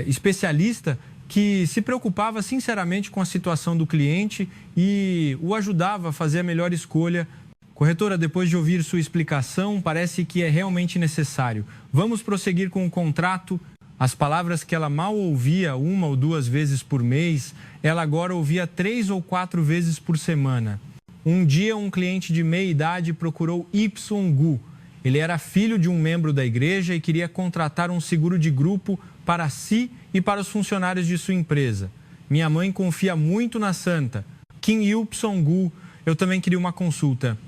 S1: especialista que se preocupava sinceramente com a situação do cliente e o ajudava a fazer a melhor escolha. Corretora, depois de ouvir sua explicação, parece que é realmente necessário. Vamos prosseguir com o contrato. As palavras que ela mal ouvia 1 ou 2 vezes por mês, ela agora ouvia 3 ou 4 vezes por semana. Um dia, um cliente de meia-idade procurou Y-Gu. Ele era filho de um membro da igreja e queria contratar um seguro de grupo para si e para os funcionários de sua empresa. Minha mãe confia muito na santa. Kim Il-sung-gu, eu também queria uma consulta.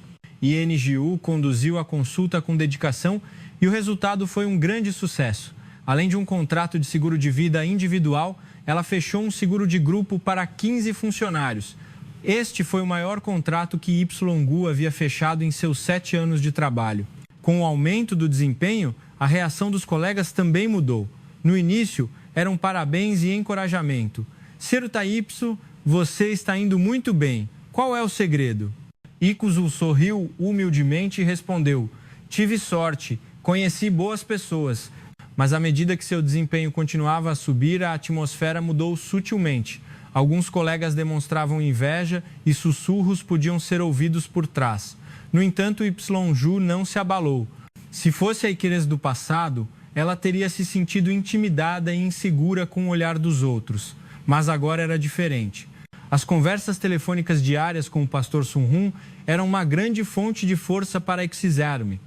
S1: Yen Ji-woo conduziu a consulta com dedicação e o resultado foi um grande sucesso. Além de um contrato de seguro de vida individual, ela fechou um seguro de grupo para 15 funcionários. Este foi o maior contrato que Y-gu havia fechado em seus 7 anos de trabalho. Com o aumento do desempenho, a reação dos colegas também mudou. No início, eram parabéns e encorajamento. Serta Y, você está indo muito bem. Qual é o segredo? Ikuzu sorriu humildemente e respondeu: tive sorte, conheci boas pessoas. Mas à medida que seu desempenho continuava a subir, a atmosfera mudou sutilmente. Alguns colegas demonstravam inveja e sussurros podiam ser ouvidos por trás. No entanto, Y-ju não se abalou. Se fosse a Ikirese do passado, ela teria se sentido intimidada e insegura com o olhar dos outros. Mas agora era diferente. As conversas telefônicas diárias com o pastor Sun-hoon eram uma grande fonte de força para Ikizarme.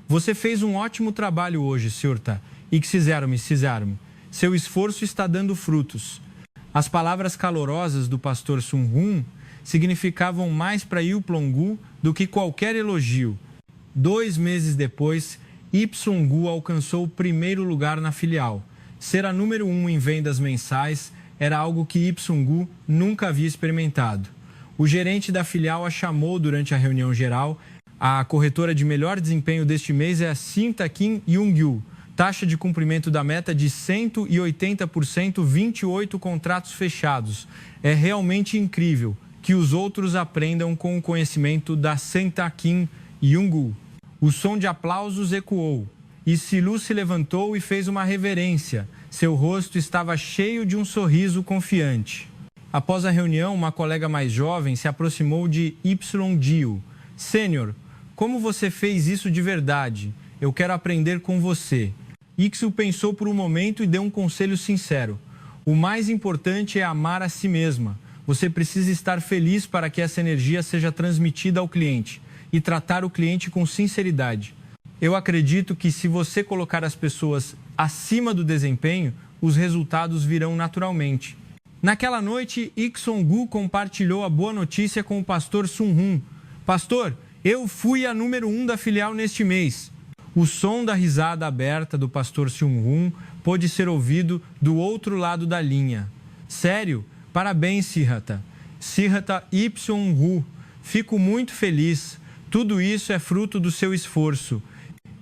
S1: Você fez um ótimo trabalho hoje, Serta. Ikizarme. Seu esforço está dando frutos. As palavras calorosas do pastor Sun-hoon significavam mais para Il-plong-gu do que qualquer elogio. 2 meses depois, Y-gu alcançou o primeiro lugar na filial. Ser a número 1 em vendas mensais era algo que Y-gu nunca havia experimentado. O gerente da filial a chamou durante a reunião geral. A corretora de melhor desempenho deste mês é a Sinta Kim Young-gyu. Taxa de cumprimento da meta de 180%, 28 contratos fechados. É realmente incrível que os outros aprendam com o conhecimento da Sinta Kim Young-gyu. O som de aplausos ecoou. E Silu se levantou e fez uma reverência. Seu rosto estava cheio de um sorriso confiante. Após a reunião, uma colega mais jovem se aproximou de Y-dio. Sênior, como você fez isso de verdade? Eu quero aprender com você. Iksu pensou por um momento e deu um conselho sincero. O mais importante é amar a si mesma. Você precisa estar feliz para que essa energia seja transmitida ao cliente e tratar o cliente com sinceridade. Eu acredito que se você colocar as pessoas acima do desempenho, os resultados virão naturalmente. Naquela noite, Ik-sung-gu compartilhou a boa notícia com o pastor Sun-hoon. Pastor, eu fui a número 1 da filial neste mês. O som da risada aberta do pastor Sun-hoon pôde ser ouvido do outro lado da linha. Sério? Parabéns, Serta. Serta Y-gu. Fico muito feliz. Tudo isso é fruto do seu esforço.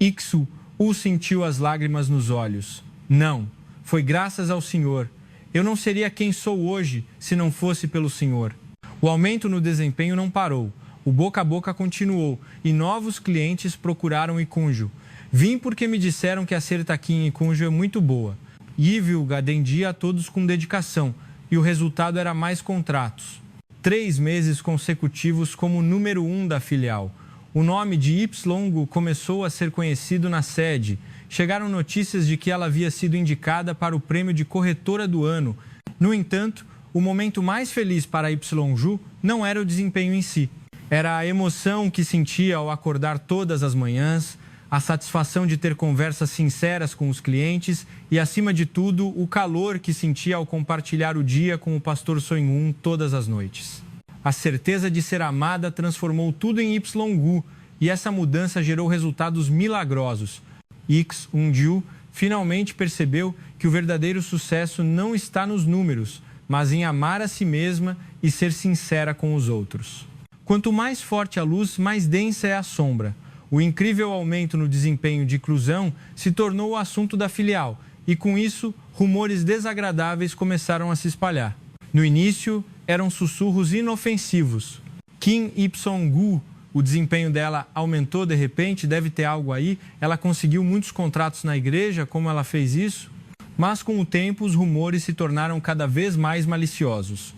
S1: Iksu-u sentiu as lágrimas nos olhos. Não, foi graças ao Senhor. Eu não seria quem sou hoje se não fosse pelo Senhor. O aumento no desempenho não parou. O boca a boca continuou e novos clientes procuraram Ikunju. Vim porque me disseram que a Serta Kim Ikunju é muito boa. Ivil atendia a todos com dedicação e o resultado era mais contratos. 3 meses consecutivos como número 1 da filial. O nome de Y-gu começou a ser conhecido na sede. Chegaram notícias de que ela havia sido indicada para o prêmio de corretora do ano. No entanto, o momento mais feliz para Y-ju não era o desempenho em si. Era a emoção que sentia ao acordar todas as manhãs, a satisfação de ter conversas sinceras com os clientes e, acima de tudo, o calor que sentia ao compartilhar o dia com o pastor Sun-hoon todas as noites. A certeza de ser amada transformou tudo em Y-gu e essa mudança gerou resultados milagrosos. Ik-sung-gu finalmente percebeu que o verdadeiro sucesso não está nos números, mas em amar a si mesma e ser sincera com os outros. Quanto mais forte a luz, mais densa é a sombra. O incrível aumento no desempenho de inclusão se tornou o assunto da filial e, com isso, rumores desagradáveis começaram a se espalhar. No início, eram sussurros inofensivos. Kim Il-sung-gu, o desempenho dela aumentou de repente, deve ter algo aí. Ela conseguiu muitos contratos na igreja, como ela fez isso? Mas, com o tempo, os rumores se tornaram cada vez mais maliciosos.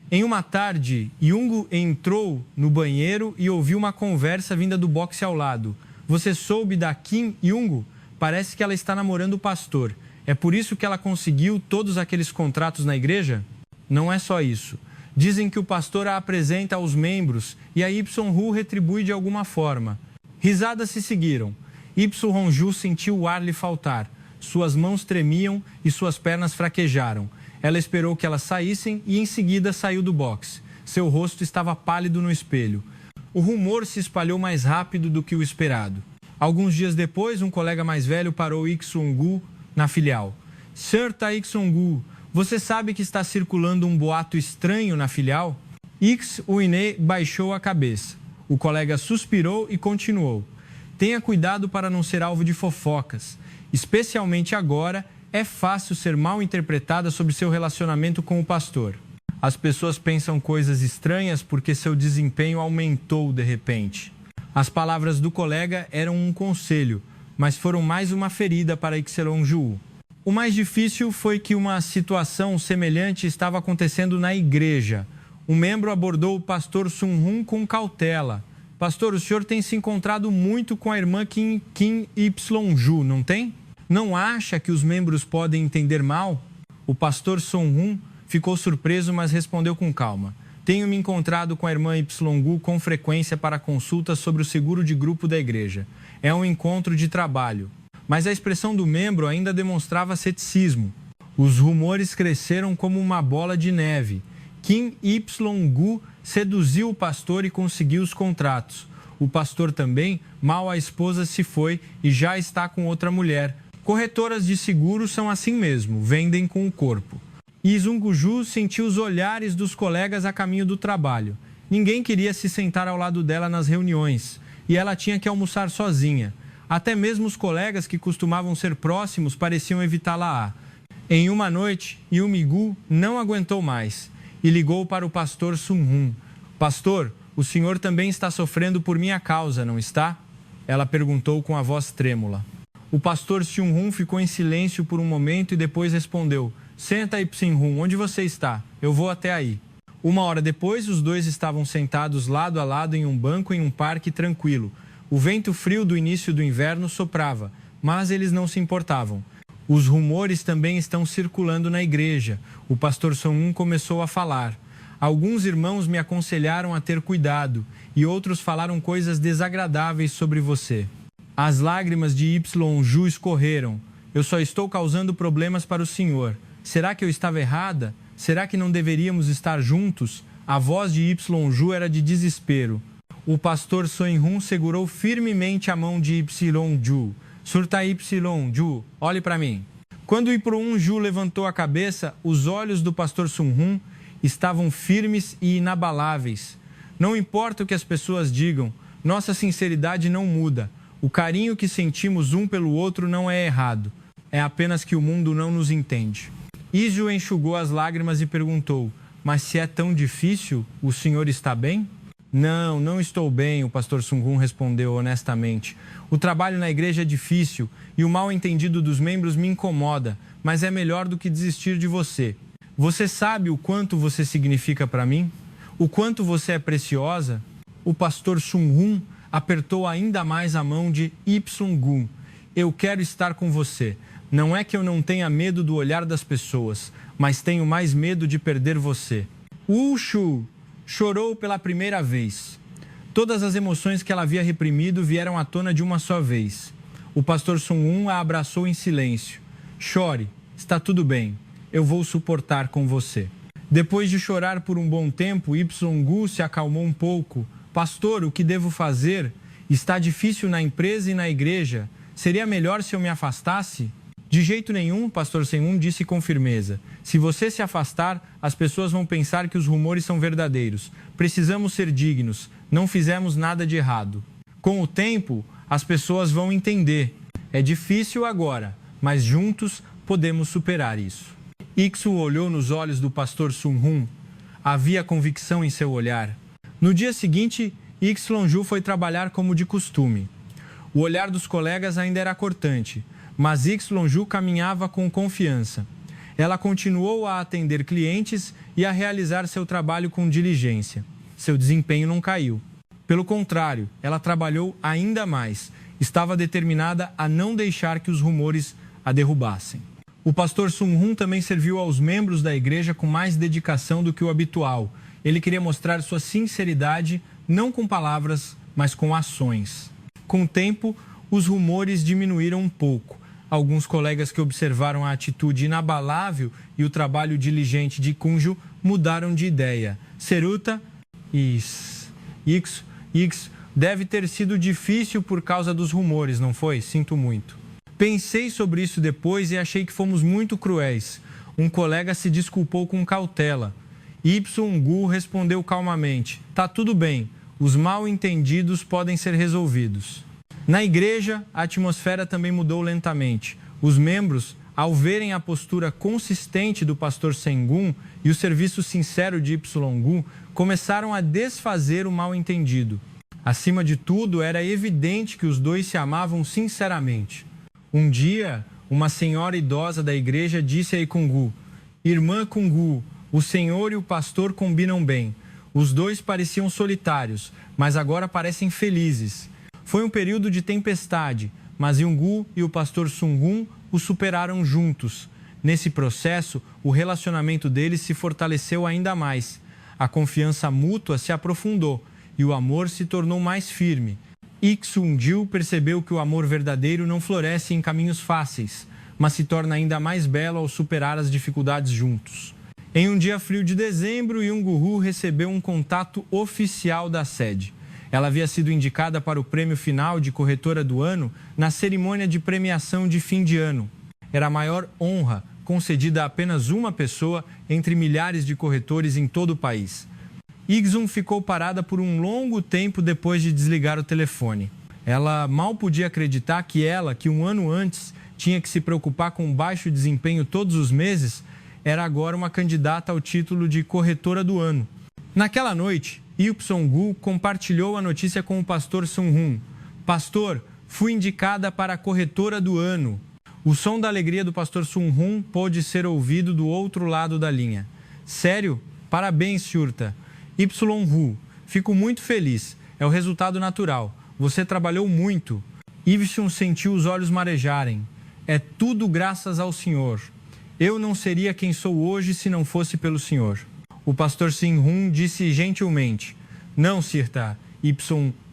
S1: Em uma tarde, Young entrou no banheiro e ouviu uma conversa vinda do boxe ao lado. Você soube da Kim Young? Parece que ela está namorando o pastor. É por isso que ela conseguiu todos aqueles contratos na igreja? Não é só isso. Dizem que o pastor a apresenta aos membros e a Y-hu retribui de alguma forma. Risadas se seguiram. Y-ju sentiu o ar lhe faltar. Suas mãos tremiam e suas pernas fraquejaram. Ela esperou que elas saíssem e em seguida saiu do boxe. Seu rosto estava pálido no espelho. O rumor se espalhou mais rápido do que o esperado. Alguns dias depois, um colega mais velho parou Ik-sung-gu na filial. Sr. Taek-sung-gu, você sabe que está circulando um boato estranho na filial? Ik-Uine baixou a cabeça. O colega suspirou e continuou. Tenha cuidado para não ser alvo de fofocas. Especialmente agora, é fácil ser mal interpretada sobre seu relacionamento com o pastor. As pessoas pensam coisas estranhas porque seu desempenho aumentou de repente. As palavras do colega eram um conselho, mas foram mais uma ferida para Ik-selong-ju. O mais difícil foi que uma situação semelhante estava acontecendo na igreja. Um membro abordou o pastor Sun-hun com cautela. Pastor, o senhor tem se encontrado muito com a irmã Kim Y-ju, não tem? Não acha que os membros podem entender mal? O pastor Sun-hun ficou surpreso, mas respondeu com calma. Tenho me encontrado com a irmã Y-gu com frequência para consultas sobre o seguro de grupo da igreja. É um encontro de trabalho. Mas a expressão do membro ainda demonstrava ceticismo. Os rumores cresceram como uma bola de neve. Kim Y-gu seduziu o pastor e conseguiu os contratos. O pastor também, mal a esposa se foi e já está com outra mulher. Corretoras de seguros são assim mesmo, vendem com o corpo. Lee Sung-ju sentiu os olhares dos colegas a caminho do trabalho. Ninguém queria se sentar ao lado dela nas reuniões e ela tinha que almoçar sozinha. Até mesmo os colegas que costumavam ser próximos pareciam evitá-la. Em uma noite, Yumi-gu não aguentou mais e ligou para o pastor Sun-hun. Pastor, o senhor também está sofrendo por minha causa, não está? Ela perguntou com a voz trêmula. O pastor Sun-hun ficou em silêncio por um momento e depois respondeu. Senta aí, Sun-hun, onde você está? Eu vou até aí. Uma hora depois, os dois estavam sentados lado a lado em um banco em um parque tranquilo. O vento frio do início do inverno soprava, mas eles não se importavam. Os rumores também estão circulando na igreja. O pastor Sun-hun começou a falar. Alguns irmãos me aconselharam a ter cuidado e outros falaram coisas desagradáveis sobre você. As lágrimas de Y-ju escorreram. Eu só estou causando problemas para o senhor. Será que eu estava errada? Será que não deveríamos estar juntos? A voz de Y-ju era de desespero. O pastor Sun-hun segurou firmemente a mão de Y-ju. Surta Y-ju, olhe para mim. Quando Y-ju levantou a cabeça, os olhos do pastor Sun-hun estavam firmes e inabaláveis. Não importa o que as pessoas digam, nossa sinceridade não muda. O carinho que sentimos um pelo outro não é errado. É apenas que o mundo não nos entende. Iju enxugou as lágrimas e perguntou, mas se é tão difícil, o senhor está bem? Não, não estou bem, o pastor Sun-hun respondeu honestamente. O trabalho na igreja é difícil e o mal-entendido dos membros me incomoda, mas é melhor do que desistir de você. Você sabe o quanto você significa para mim? O quanto você é preciosa? O pastor Sun-hun apertou ainda mais a mão de Y-gu. Eu quero estar com você. Não é que eu não tenha medo do olhar das pessoas, mas tenho mais medo de perder você. Woo-shu chorou pela primeira vez. Todas as emoções que ela havia reprimido vieram à tona de uma só vez. O pastor Sun-hun a abraçou em silêncio. Chore, está tudo bem. Eu vou suportar com você. Depois de chorar por um bom tempo, Y-gu se acalmou um pouco. Pastor, o que devo fazer? Está difícil na empresa e na igreja. Seria melhor se eu me afastasse? De jeito nenhum, pastor Sun-hun disse com firmeza. Se você se afastar, as pessoas vão pensar que os rumores são verdadeiros. Precisamos ser dignos. Não fizemos nada de errado. Com o tempo, as pessoas vão entender. É difícil agora, mas juntos podemos superar isso. Iksu olhou nos olhos do pastor Sun-hun. Havia convicção em seu olhar. No dia seguinte, Ik-selong-ju foi trabalhar como de costume. O olhar dos colegas ainda era cortante, mas Ik-selong-ju caminhava com confiança. Ela continuou a atender clientes e a realizar seu trabalho com diligência. Seu desempenho não caiu. Pelo contrário, ela trabalhou ainda mais. Estava determinada a não deixar que os rumores a derrubassem. O pastor Sun-hun também serviu aos membros da igreja com mais dedicação do que o habitual. Ele queria mostrar sua sinceridade, não com palavras, mas com ações. Com o tempo, os rumores diminuíram um pouco. Alguns colegas que observaram a atitude inabalável e o trabalho diligente de Kunju mudaram de ideia. Seruta, isso deve ter sido difícil por causa dos rumores, não foi? Sinto muito. Pensei sobre isso depois e achei que fomos muito cruéis. Um colega se desculpou com cautela. Gu respondeu calmamente: tá tudo bem, os mal-entendidos podem ser resolvidos. Na igreja, a atmosfera também mudou lentamente. Os membros, ao verem a postura consistente do pastor Sengun e o serviço sincero de Gu, começaram a desfazer o mal-entendido. Acima de tudo, era evidente que os dois se amavam sinceramente. Um dia, uma senhora idosa da igreja disse a Ikungu: Irmã Kungu, o senhor e o pastor combinam bem. Os dois pareciam solitários, mas agora parecem felizes. Foi um período de tempestade, mas Yungu e o pastor Sungun o superaram juntos. Nesse processo, o relacionamento deles se fortaleceu ainda mais. A confiança mútua se aprofundou e o amor se tornou mais firme. Iksunjil percebeu que o amor verdadeiro não floresce em caminhos fáceis, mas se torna ainda mais belo ao superar as dificuldades juntos. Em um dia frio de dezembro, Yungu recebeu um contato oficial da sede. Ela havia sido indicada para o prêmio final de corretora do ano na cerimônia de premiação de fim de ano. Era a maior honra concedida a apenas uma pessoa entre milhares de corretores em todo o país. Igsun ficou parada por um longo tempo depois de desligar o telefone. Ela mal podia acreditar que ela, que um ano antes tinha que se preocupar com baixo desempenho todos os meses, era agora uma candidata ao título de corretora do ano. Naquela noite, Gu compartilhou a notícia com o pastor Sunhun. Pastor, fui indicada para a corretora do ano. O som da alegria do pastor Sunhun pôde ser ouvido do outro lado da linha. Sério? Parabéns, Shurta. Hu, fico muito feliz. É o resultado natural. Você trabalhou muito. Ivshun sentiu os olhos marejarem. É tudo graças ao Senhor. Eu não seria quem sou hoje se não fosse pelo Senhor. O pastor Sinhun disse gentilmente: Não, Sirta,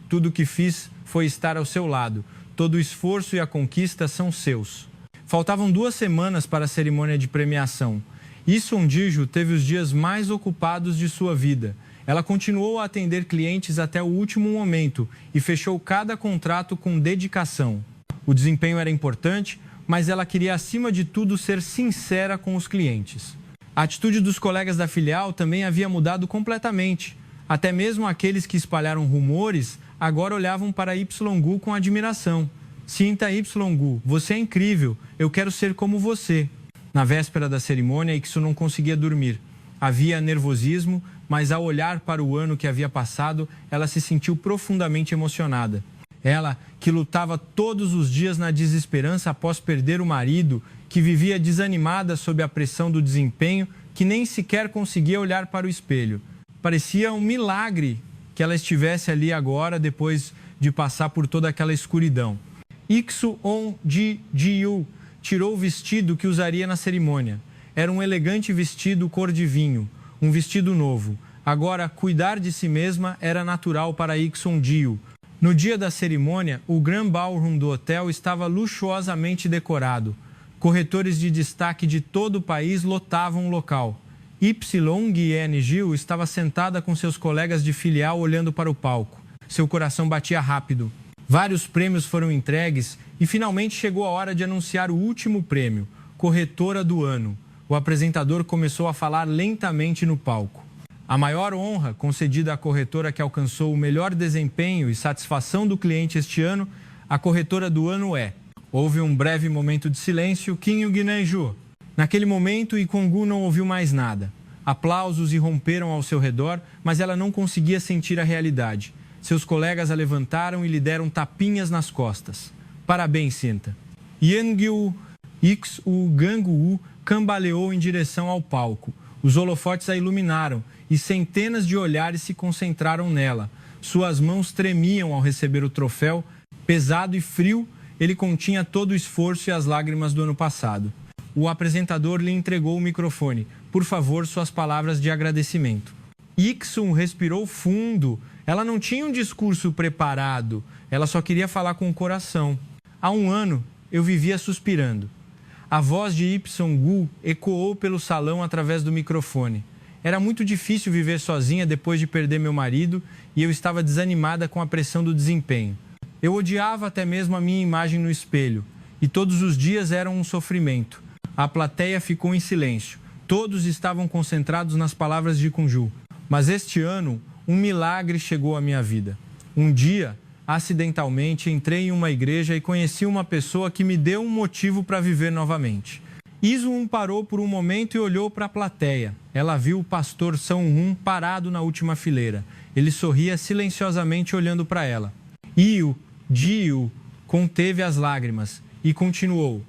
S1: tudo o que fiz foi estar ao seu lado. Todo o esforço e a conquista são seus. Faltavam 2 semanas para a cerimônia de premiação. Isundiju teve os dias mais ocupados de sua vida. Ela continuou a atender clientes até o último momento e fechou cada contrato com dedicação. O desempenho era importante, mas ela queria, acima de tudo, ser sincera com os clientes. A atitude dos colegas da filial também havia mudado completamente. Até mesmo aqueles que espalharam rumores agora olhavam para Gu com admiração. Sinta, Gu, você é incrível, eu quero ser como você. Na véspera da cerimônia, Iksu não conseguia dormir. Havia nervosismo, mas ao olhar para o ano que havia passado, ela se sentiu profundamente emocionada. Ela, que lutava todos os dias na desesperança após perder o marido, que vivia desanimada sob a pressão do desempenho, que nem sequer conseguia olhar para o espelho. Parecia um milagre que ela estivesse ali agora, depois de passar por toda aquela escuridão. Iksu-on-ji-yu tirou o vestido que usaria na cerimônia. Era um elegante vestido cor de vinho, um vestido novo. Agora, cuidar de si mesma era natural para Iksun-jiu. No dia da cerimônia, o Grand Ballroom do hotel estava luxuosamente decorado. Corretores de destaque de todo o país lotavam o local. Gil estava sentada com seus colegas de filial olhando para o palco. Seu coração batia rápido. Vários prêmios foram entregues e finalmente chegou a hora de anunciar o último prêmio, Corretora do Ano. O apresentador começou a falar lentamente no palco. A maior honra concedida à corretora que alcançou o melhor desempenho e satisfação do cliente este ano, a corretora do ano é... Houve um breve momento de silêncio, Kim Guineju. Naquele momento, Ikungu não ouviu mais nada. Aplausos irromperam ao seu redor, mas ela não conseguia sentir a realidade. Seus colegas a levantaram e lhe deram tapinhas nas costas. Parabéns, Sinta. Yangyu Gangu cambaleou em direção ao palco. Os holofotes a iluminaram e centenas de olhares se concentraram nela. Suas mãos tremiam ao receber o troféu. Pesado e frio, ele continha todo o esforço e as lágrimas do ano passado. O apresentador lhe entregou o microfone. Por favor, suas palavras de agradecimento. Iksun respirou fundo. Ela não tinha um discurso preparado. Ela só queria falar com o coração. Há um ano, eu vivia suspirando. A voz de Ipsong ecoou pelo salão através do microfone. Era muito difícil viver sozinha depois de perder meu marido e eu estava desanimada com a pressão do desempenho. Eu odiava até mesmo a minha imagem no espelho e todos os dias eram um sofrimento. A plateia ficou em silêncio. Todos estavam concentrados nas palavras de Kunju. Mas este ano, um milagre chegou à minha vida. Um dia, acidentalmente, entrei em uma igreja e conheci uma pessoa que me deu um motivo para viver novamente. Isun parou por um momento e olhou para a plateia. Ela viu o pastor Sung-hun parado na última fileira. Ele sorria silenciosamente olhando para ela. Ji-yu conteve as lágrimas e continuou.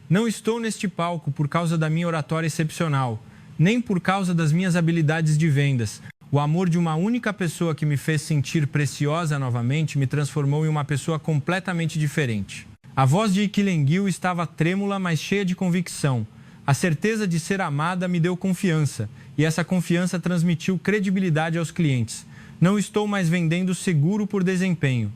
S1: Não estou neste palco por causa da minha oratória excepcional, nem por causa das minhas habilidades de vendas. O amor de uma única pessoa que me fez sentir preciosa novamente me transformou em uma pessoa completamente diferente. A voz de Kileng-gil estava trêmula, mas cheia de convicção. A certeza de ser amada me deu confiança, e essa confiança transmitiu credibilidade aos clientes. Não estou mais vendendo seguro por desempenho.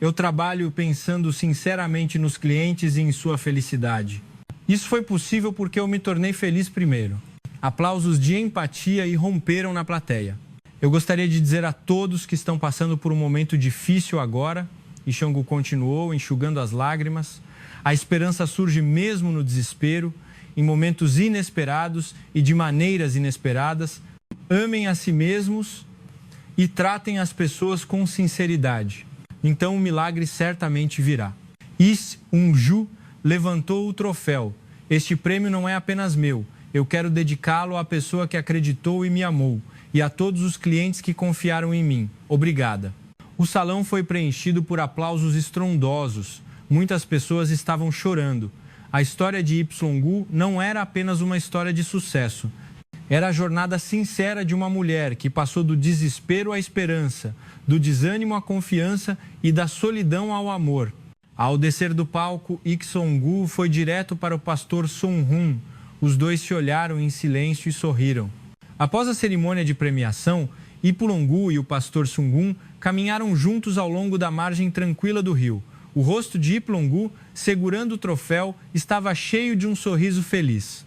S1: Eu trabalho pensando sinceramente nos clientes e em sua felicidade. Isso foi possível porque eu me tornei feliz primeiro. Aplausos de empatia irromperam na plateia. Eu gostaria de dizer a todos que estão passando por um momento difícil agora, e Xiongnu continuou, enxugando as lágrimas, a esperança surge mesmo no desespero, em momentos inesperados e de maneiras inesperadas. Amem a si mesmos e tratem as pessoas com sinceridade. Então o milagre certamente virá. Ipsong levantou o troféu. Este prêmio não é apenas meu. Eu quero dedicá-lo à pessoa que acreditou e me amou, e a todos os clientes que confiaram em mim. Obrigada. O salão foi preenchido por aplausos estrondosos. Muitas pessoas estavam chorando. A história de Ipsong não era apenas uma história de sucesso. Era a jornada sincera de uma mulher que passou do desespero à esperança, do desânimo à confiança e da solidão ao amor. Ao descer do palco, Ipsong foi direto para o pastor Sung-hun. Os dois se olharam em silêncio e sorriram. Após a cerimônia de premiação, Ipsong e o pastor Sung-hun caminharam juntos ao longo da margem tranquila do rio. O rosto de Ipsong, segurando o troféu, estava cheio de um sorriso feliz.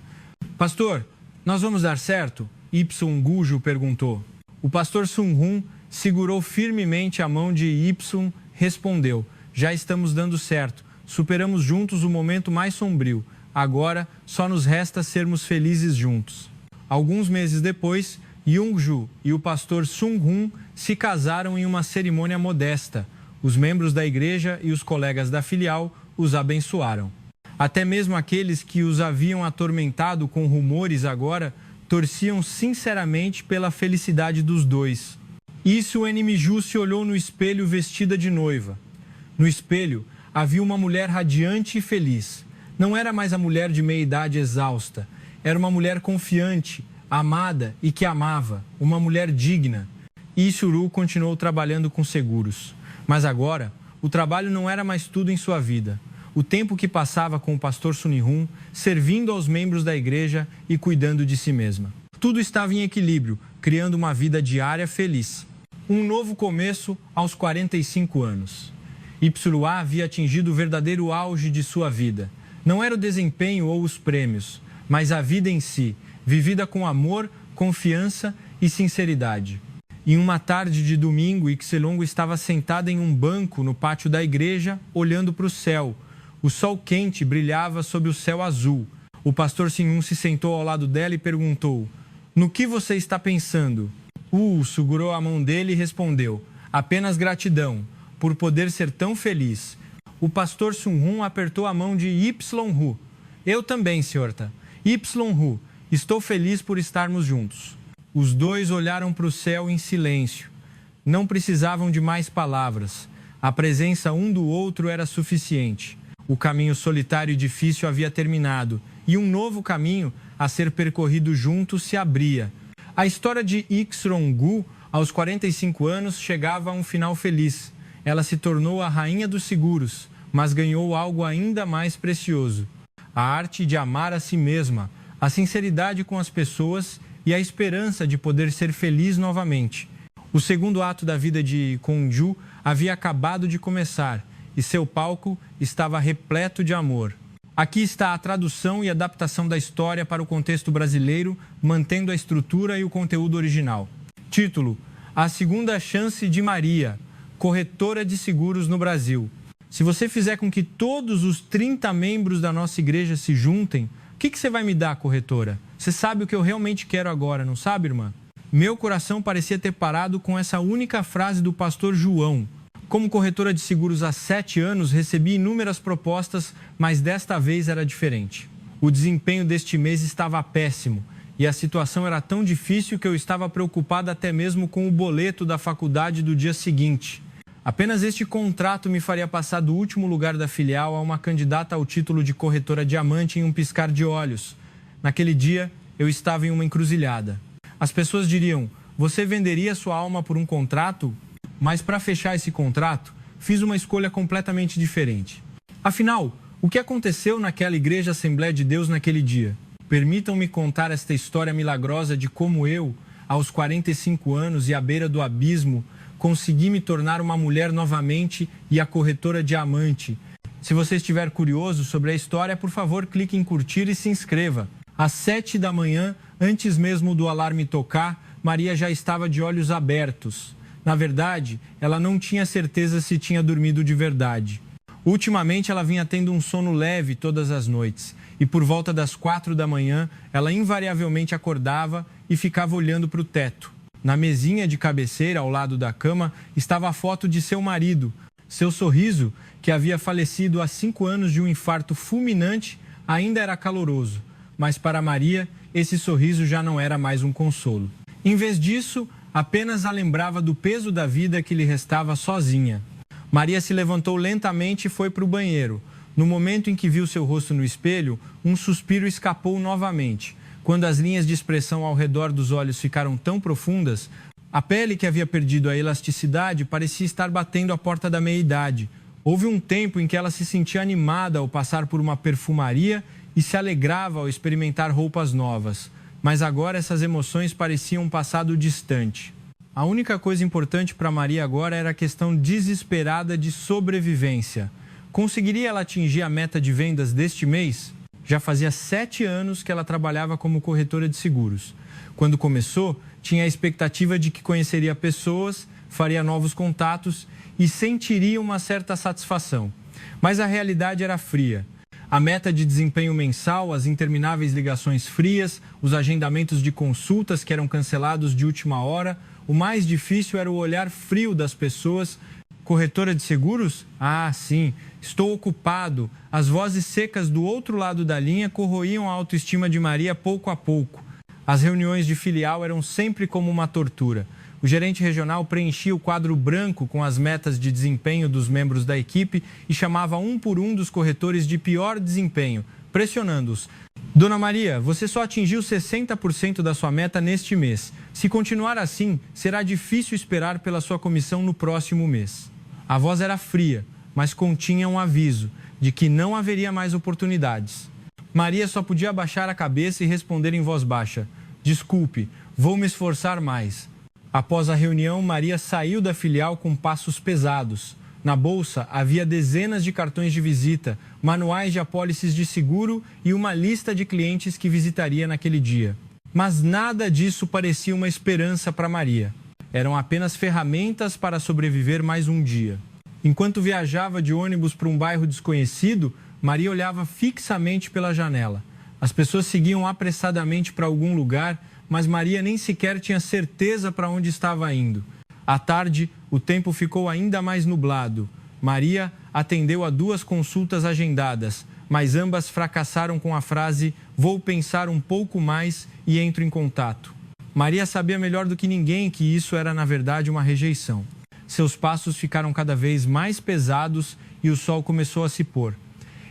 S1: Pastor, nós vamos dar certo? Ipsong perguntou. O pastor Sung-hun segurou firmemente a mão de Ipsong, respondeu. Já estamos dando certo. Superamos juntos o momento mais sombrio. Agora, só nos resta sermos felizes juntos. Alguns meses depois, Young-ju e o pastor Sung-hun se casaram em uma cerimônia modesta. Os membros da igreja e os colegas da filial os abençoaram. Até mesmo aqueles que os haviam atormentado com rumores agora torciam sinceramente pela felicidade dos dois. Ipsong Miju se olhou no espelho vestida de noiva. No espelho havia uma mulher radiante e feliz. Não era mais a mulher de meia-idade exausta. Era uma mulher confiante, amada e que amava. Uma mulher digna. Ipsong continuou trabalhando com seguros. Mas agora, o trabalho não era mais tudo em sua vida. O tempo que passava com o pastor Sun-hun, servindo aos membros da igreja e cuidando de si mesma. Tudo estava em equilíbrio, criando uma vida diária feliz. Um novo começo aos 45 anos. Ipsong havia atingido o verdadeiro auge de sua vida. Não era o desempenho ou os prêmios, mas a vida em si, vivida com amor, confiança e sinceridade. Em uma tarde de domingo, Ipsong estava sentada em um banco no pátio da igreja, olhando para o céu. O sol quente brilhava sob o céu azul. O pastor Sung-hun se sentou ao lado dela e perguntou: "No que você está pensando?" Segurou a mão dele e respondeu: "Apenas gratidão, por poder ser tão feliz." O pastor Sung-hun apertou a mão de Ipsong. "Eu também, senhorita. Ipsong, estou feliz por estarmos juntos." Os dois olharam para o céu em silêncio. Não precisavam de mais palavras. A presença um do outro era suficiente. O caminho solitário e difícil havia terminado, e um novo caminho a ser percorrido juntos se abria. A história de Ipsong, aos 45 anos, chegava a um final feliz. Ela se tornou a rainha dos seguros, mas ganhou algo ainda mais precioso: a arte de amar a si mesma, a sinceridade com as pessoas e a esperança de poder ser feliz novamente. O segundo ato da vida de Kunju havia acabado de começar, e seu palco estava repleto de amor. Aqui está a tradução e adaptação da história para o contexto brasileiro, mantendo a estrutura e o conteúdo original. Título: A Segunda Chance de Maria, corretora de seguros no Brasil. Se você fizer com que todos os 30 membros da nossa igreja se juntem, o que você vai me dar, corretora? Você sabe o que eu realmente quero agora, não sabe, irmã? Meu coração parecia ter parado com essa única frase do pastor João. Como corretora de seguros há 7 anos, recebi inúmeras propostas, mas desta vez era diferente. O desempenho deste mês estava péssimo e a situação era tão difícil que eu estava preocupada até mesmo com o boleto da faculdade do dia seguinte. Apenas este contrato me faria passar do último lugar da filial a uma candidata ao título de corretora diamante em um piscar de olhos. Naquele dia, eu estava em uma encruzilhada. As pessoas diriam: você venderia sua alma por um contrato? Mas para fechar esse contrato, fiz uma escolha completamente diferente. Afinal, o que aconteceu naquela igreja Assembleia de Deus naquele dia? Permitam-me contar esta história milagrosa de como eu, aos 45 anos e à beira do abismo, consegui me tornar uma mulher novamente e a corretora diamante. Se você estiver curioso sobre a história, por favor, clique em curtir e se inscreva. Às 7 da manhã, antes mesmo do alarme tocar, Maria já estava de olhos abertos. Na verdade, ela não tinha certeza se tinha dormido de verdade. Ultimamente, ela vinha tendo um sono leve todas as noites. E por volta das 4 da manhã, ela invariavelmente acordava e ficava olhando para o teto. Na mesinha de cabeceira, ao lado da cama, estava a foto de seu marido. Seu sorriso, que havia falecido há 5 anos de um infarto fulminante, ainda era caloroso. Mas para Maria, esse sorriso já não era mais um consolo. Em vez disso, apenas a lembrava do peso da vida que lhe restava sozinha. Maria se levantou lentamente e foi para o banheiro. No momento em que viu seu rosto no espelho, um suspiro escapou novamente. Quando as linhas de expressão ao redor dos olhos ficaram tão profundas, a pele que havia perdido a elasticidade parecia estar batendo a porta da meia-idade. Houve um tempo em que ela se sentia animada ao passar por uma perfumaria e se alegrava ao experimentar roupas novas. Mas agora essas emoções pareciam um passado distante. A única coisa importante para Maria agora era a questão desesperada de sobrevivência. Conseguiria ela atingir a meta de vendas deste mês? Já fazia 7 anos que ela trabalhava como corretora de seguros. Quando começou, tinha a expectativa de que conheceria pessoas, faria novos contatos e sentiria uma certa satisfação. Mas a realidade era fria. A meta de desempenho mensal, as intermináveis ligações frias, os agendamentos de consultas que eram cancelados de última hora, o mais difícil era o olhar frio das pessoas. Corretora de seguros? Ah, sim, estou ocupado. As vozes secas do outro lado da linha corroíam a autoestima de Maria pouco a pouco. As reuniões de filial eram sempre como uma tortura. O gerente regional preenchia o quadro branco com as metas de desempenho dos membros da equipe e chamava um por um dos corretores de pior desempenho, pressionando-os. Dona Maria, você só atingiu 60% da sua meta neste mês. Se continuar assim, será difícil esperar pela sua comissão no próximo mês. A voz era fria, mas continha um aviso de que não haveria mais oportunidades. Maria só podia abaixar a cabeça e responder em voz baixa: desculpe, vou me esforçar mais. Após a reunião, Maria saiu da filial com passos pesados. Na bolsa, havia dezenas de cartões de visita, manuais de apólices de seguro e uma lista de clientes que visitaria naquele dia. Mas nada disso parecia uma esperança para Maria. Eram apenas ferramentas para sobreviver mais um dia. Enquanto viajava de ônibus para um bairro desconhecido, Maria olhava fixamente pela janela. As pessoas seguiam apressadamente para algum lugar, mas Maria nem sequer tinha certeza para onde estava indo. À tarde, o tempo ficou ainda mais nublado. Maria atendeu a 2 consultas agendadas, mas ambas fracassaram com a frase: vou pensar um pouco mais e entro em contato. Maria sabia melhor do que ninguém que isso era, na verdade, uma rejeição. Seus passos ficaram cada vez mais pesados e o sol começou a se pôr.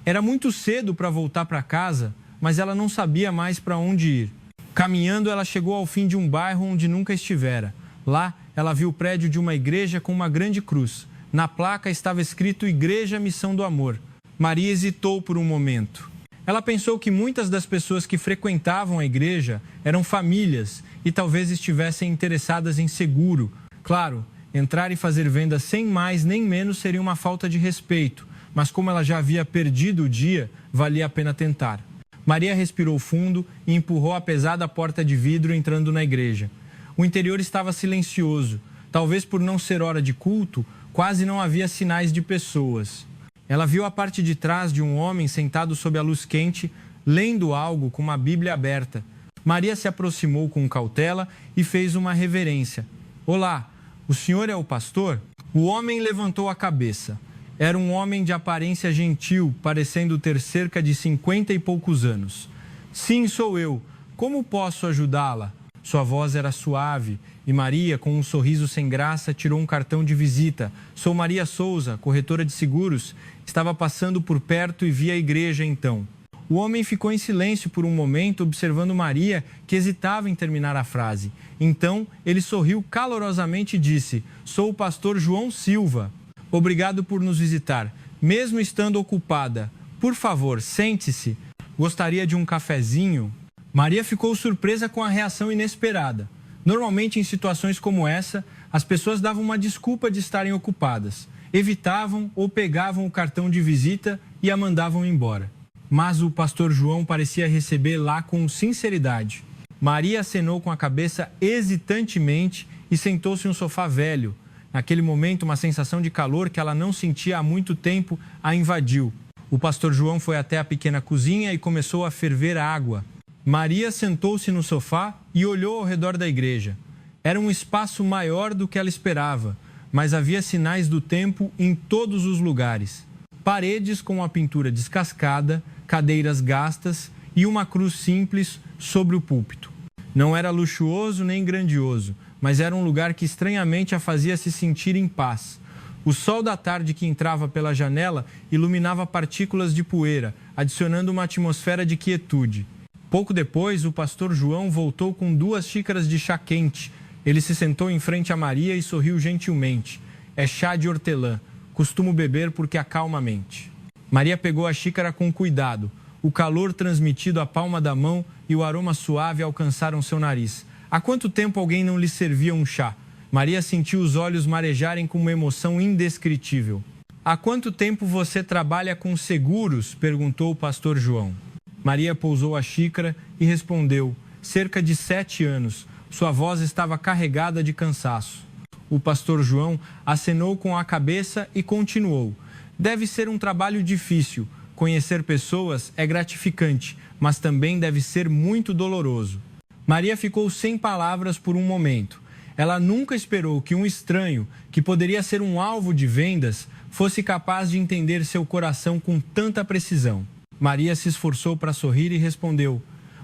S1: Era muito cedo para voltar para casa, mas ela não sabia mais para onde ir. Caminhando, ela chegou ao fim de um bairro onde nunca estivera. Lá, ela viu o prédio de uma igreja com uma grande cruz. Na placa estava escrito Igreja Missão do Amor. Maria hesitou por um momento. Ela pensou que muitas das pessoas que frequentavam a igreja eram famílias e talvez estivessem interessadas em seguro. Claro, entrar e fazer vendas sem mais nem menos seria uma falta de respeito, mas como ela já havia perdido o dia, valia a pena tentar. Maria respirou fundo e empurrou a pesada porta de vidro, entrando na igreja. O interior estava silencioso. Talvez por não ser hora de culto, quase não havia sinais de pessoas. Ela viu a parte de trás de um homem sentado sob a luz quente, lendo algo com uma Bíblia aberta. Maria se aproximou com cautela e fez uma reverência. "Olá, o senhor é o pastor?" O homem levantou a cabeça. Era um homem de aparência gentil, parecendo ter cerca de 50 e poucos anos. "Sim, sou eu. Como posso ajudá-la?" Sua voz era suave e Maria, com um sorriso sem graça, tirou um cartão de visita. "Sou Maria Souza, corretora de seguros. Estava passando por perto e vi a igreja então." O homem ficou em silêncio por um momento, observando Maria, que hesitava em terminar a frase. Então, ele sorriu calorosamente e disse: "Sou o pastor João Silva. Obrigado por nos visitar, mesmo estando ocupada. Por favor, sente-se. Gostaria de um cafezinho?" Maria ficou surpresa com a reação inesperada. Normalmente, em situações como essa, as pessoas davam uma desculpa de estarem ocupadas, evitavam ou pegavam o cartão de visita e a mandavam embora. Mas o pastor João parecia recebê-la com sinceridade. Maria acenou com a cabeça hesitantemente e sentou-se em um sofá velho. Naquele momento, uma sensação de calor que ela não sentia há muito tempo a invadiu. O pastor João foi até a pequena cozinha e começou a ferver a água. Maria sentou-se no sofá e olhou ao redor da igreja. Era um espaço maior do que ela esperava, mas havia sinais do tempo em todos os lugares. Paredes com a pintura descascada, cadeiras gastas e uma cruz simples sobre o púlpito. Não era luxuoso nem grandioso, mas era um lugar que estranhamente a fazia se sentir em paz. O sol da tarde que entrava pela janela iluminava partículas de poeira, adicionando uma atmosfera de quietude. Pouco depois, o pastor João voltou com 2 xícaras de chá quente. Ele se sentou em frente a Maria e sorriu gentilmente. "É chá de hortelã. Costumo beber porque acalma a mente." Maria pegou a xícara com cuidado. O calor transmitido à palma da mão e o aroma suave alcançaram seu nariz. Há quanto tempo alguém não lhe servia um chá? Maria sentiu os olhos marejarem com uma emoção indescritível. "Há quanto tempo você trabalha com seguros?" perguntou o pastor João. Maria pousou a xícara e respondeu: "Cerca de 7 anos." Sua voz estava carregada de cansaço. O pastor João acenou com a cabeça e continuou: "Deve ser um trabalho difícil. Conhecer pessoas é gratificante, mas também deve ser muito doloroso." Maria ficou sem palavras por um momento. Ela nunca esperou que um estranho, que poderia ser um alvo de vendas, fosse capaz de entender seu coração com tanta precisão. Maria se esforçou para sorrir e respondeu: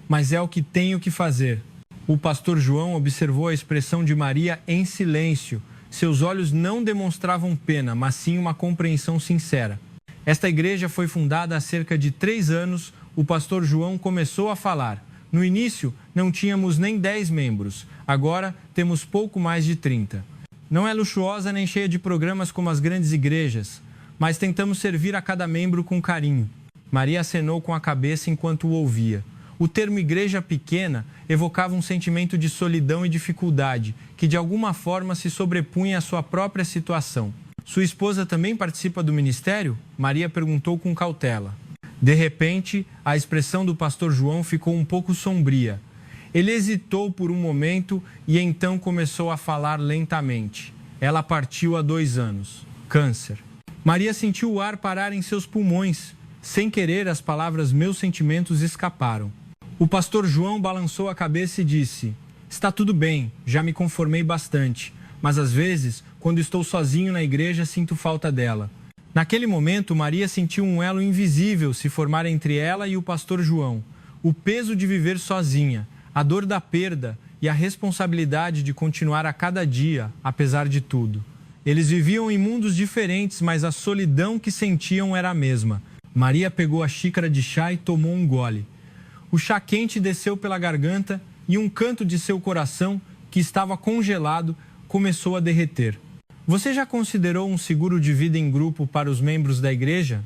S1: "Mas é o que tenho que fazer." O pastor João observou a expressão de Maria em silêncio. Seus olhos não demonstravam pena, mas sim uma compreensão sincera. Esta igreja foi fundada há cerca de 3 anos. O pastor João começou a falar. No início, não tínhamos nem 10 membros. Agora, temos pouco mais de 30. Não é luxuosa nem cheia de programas como as grandes igrejas, mas tentamos servir a cada membro com carinho. Maria acenou com a cabeça enquanto o ouvia. O termo igreja pequena evocava um sentimento de solidão e dificuldade, que de alguma forma se sobrepunha à sua própria situação. "Sua esposa também participa do ministério?" Maria perguntou com cautela. De repente, a expressão do pastor João ficou um pouco sombria. Ele hesitou por um momento e então começou a falar lentamente. Ela partiu há 2 anos. Câncer. Maria sentiu o ar parar em seus pulmões. Sem querer, as palavras "meus sentimentos" escaparam. O pastor João balançou a cabeça e disse: "Está tudo bem, já me conformei bastante, mas às vezes, quando estou sozinho na igreja, sinto falta dela." Naquele momento, Maria sentiu um elo invisível se formar entre ela e o pastor João. O peso de viver sozinha, a dor da perda e a responsabilidade de continuar a cada dia, apesar de tudo. Eles viviam em mundos diferentes, mas a solidão que sentiam era a mesma. Maria pegou a xícara de chá e tomou um gole. O chá quente desceu pela garganta e um canto de seu coração, que estava congelado, começou a derreter. "Você já considerou um seguro de vida em grupo para os membros da igreja?"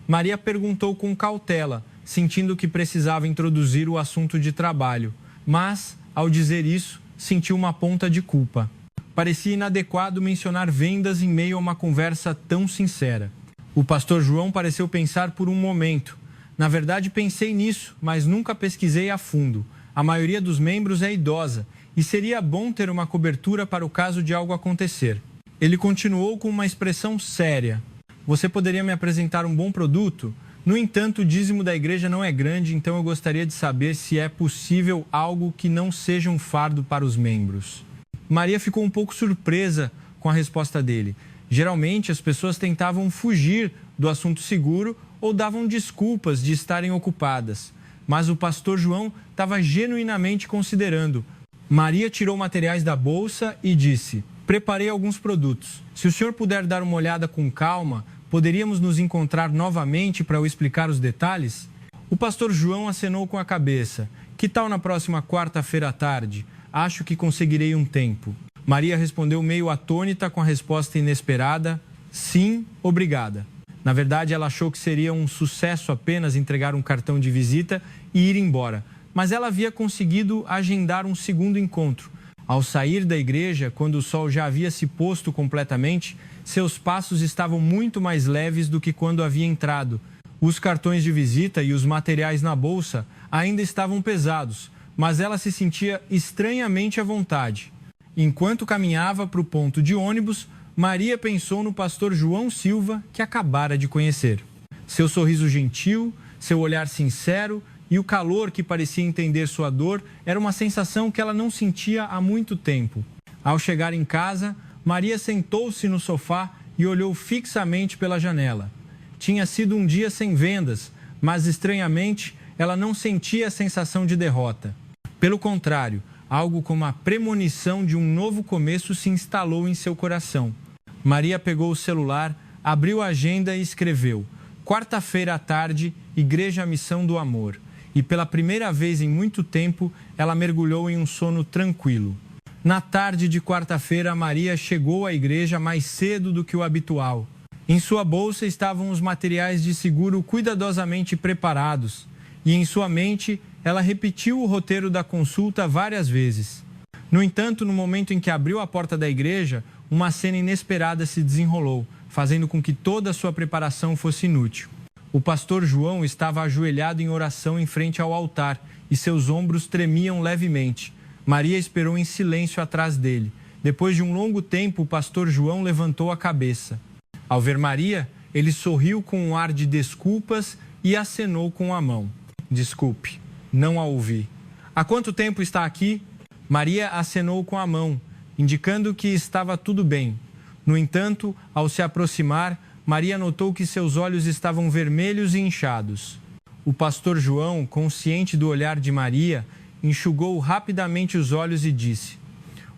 S1: Maria perguntou com cautela, sentindo que precisava introduzir o assunto de trabalho. Mas, ao dizer isso, sentiu uma ponta de culpa. Parecia inadequado mencionar vendas em meio a uma conversa tão sincera. O pastor João pareceu pensar por um momento. Na verdade, pensei nisso, mas nunca pesquisei a fundo. A maioria dos membros é idosa e seria bom ter uma cobertura para o caso de algo acontecer. Ele continuou com uma expressão séria. Você poderia me apresentar um bom produto? No entanto, o dízimo da igreja não é grande, então eu gostaria de saber se é possível algo que não seja um fardo para os membros. Maria ficou um pouco surpresa com a resposta dele. Geralmente, as pessoas tentavam fugir do assunto seguro ou davam desculpas de estarem ocupadas. Mas o pastor João estava genuinamente considerando. Maria tirou materiais da bolsa e disse: preparei alguns produtos. Se o senhor puder dar uma olhada com calma, poderíamos nos encontrar novamente para eu explicar os detalhes? O pastor João acenou com a cabeça. Que tal na próxima quarta-feira à tarde? Acho que conseguirei um tempo. Maria respondeu meio atônita com a resposta inesperada: sim, obrigada. Na verdade, ela achou que seria um sucesso apenas entregar um cartão de visita e ir embora. Mas ela havia conseguido agendar um segundo encontro. Ao sair da igreja, quando o sol já havia se posto completamente, seus passos estavam muito mais leves do que quando havia entrado. Os cartões de visita e os materiais na bolsa ainda estavam pesados, mas ela se sentia estranhamente à vontade. Enquanto caminhava para o ponto de ônibus, Maria pensou no pastor João Silva, que acabara de conhecer. Seu sorriso gentil, seu olhar sincero e o calor que parecia entender sua dor era uma sensação que ela não sentia há muito tempo. Ao chegar em casa, Maria sentou-se no sofá e olhou fixamente pela janela. Tinha sido um dia sem vendas, mas estranhamente ela não sentia a sensação de derrota. Pelo contrário, algo como a premonição de um novo começo se instalou em seu coração. Maria pegou o celular, abriu a agenda e escreveu: quarta-feira à tarde, Igreja Missão do Amor. E pela primeira vez em muito tempo, ela mergulhou em um sono tranquilo. Na tarde de quarta-feira, Maria chegou à igreja mais cedo do que o habitual. Em sua bolsa estavam os materiais de seguro cuidadosamente preparados. E em sua mente, ela repetiu o roteiro da consulta várias vezes. No entanto, no momento em que abriu a porta da igreja, uma cena inesperada se desenrolou, fazendo com que toda a sua preparação fosse inútil. O pastor João estava ajoelhado em oração em frente ao altar e seus ombros tremiam levemente. Maria esperou em silêncio atrás dele. Depois de um longo tempo, o pastor João levantou a cabeça. Ao ver Maria, ele sorriu com um ar de desculpas e acenou com a mão. Desculpe, não a ouvi. Há quanto tempo está aqui? Maria acenou com a mão, indicando que estava tudo bem. No entanto, ao se aproximar, Maria notou que seus olhos estavam vermelhos e inchados. O pastor João, consciente do olhar de Maria, enxugou rapidamente os olhos e disse: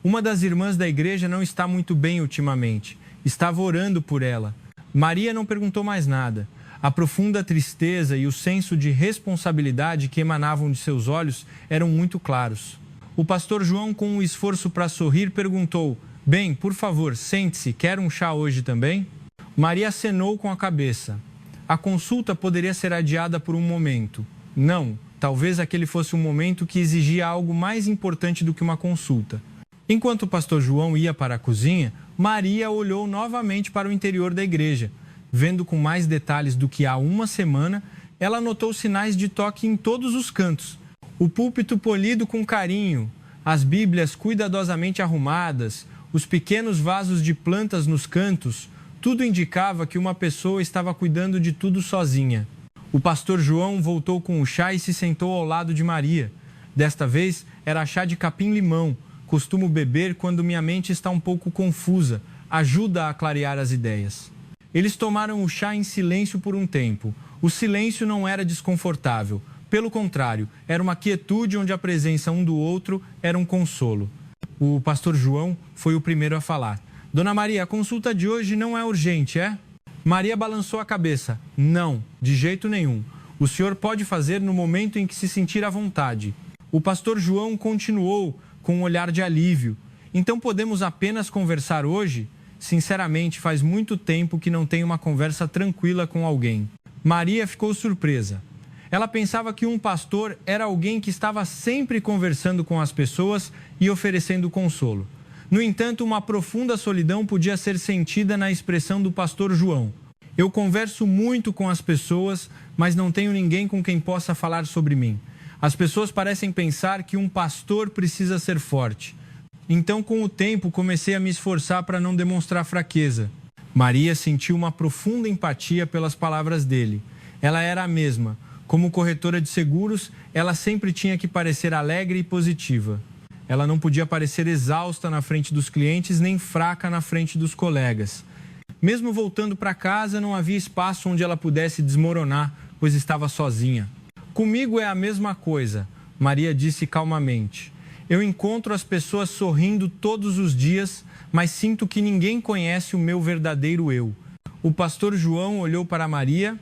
S1: uma das irmãs da igreja não está muito bem ultimamente. Estava orando por ela. Maria não perguntou mais nada. A profunda tristeza e o senso de responsabilidade que emanavam de seus olhos eram muito claros. O pastor João, com um esforço para sorrir, perguntou: bem, por favor, sente-se, quer um chá hoje também? Maria acenou com a cabeça. A consulta poderia ser adiada por um momento. Não, talvez aquele fosse um momento que exigia algo mais importante do que uma consulta. Enquanto o pastor João ia para a cozinha, Maria olhou novamente para o interior da igreja. Vendo com mais detalhes do que há uma semana, ela notou sinais de toque em todos os cantos. O púlpito polido com carinho, as bíblias cuidadosamente arrumadas, os pequenos vasos de plantas nos cantos, tudo indicava que uma pessoa estava cuidando de tudo sozinha. O pastor João voltou com o chá e se sentou ao lado de Maria. Desta vez, era chá de capim-limão. Costumo beber quando minha mente está um pouco confusa. Ajuda a clarear as ideias. Eles tomaram o chá em silêncio por um tempo. O silêncio não era desconfortável. Pelo contrário, era uma quietude onde a presença um do outro era um consolo. O pastor João foi o primeiro a falar. Dona Maria, a consulta de hoje não é urgente, é? Maria balançou a cabeça. Não, de jeito nenhum. O senhor pode fazer no momento em que se sentir à vontade. O pastor João continuou com um olhar de alívio. Então podemos apenas conversar hoje? Sinceramente, faz muito tempo que não tenho uma conversa tranquila com alguém. Maria ficou surpresa. Ela pensava que um pastor era alguém que estava sempre conversando com as pessoas e oferecendo consolo. No entanto, uma profunda solidão podia ser sentida na expressão do pastor João. Eu converso muito com as pessoas, mas não tenho ninguém com quem possa falar sobre mim. As pessoas parecem pensar que um pastor precisa ser forte. Então, com o tempo, comecei a me esforçar para não demonstrar fraqueza. Maria sentiu uma profunda empatia pelas palavras dele. Ela era a mesma. Como corretora de seguros, ela sempre tinha que parecer alegre e positiva. Ela não podia parecer exausta na frente dos clientes, nem fraca na frente dos colegas. Mesmo voltando para casa, não havia espaço onde ela pudesse desmoronar, pois estava sozinha. Comigo é a mesma coisa, Maria disse calmamente. Eu encontro as pessoas sorrindo todos os dias, mas sinto que ninguém conhece o meu verdadeiro eu. O pastor João olhou para Maria.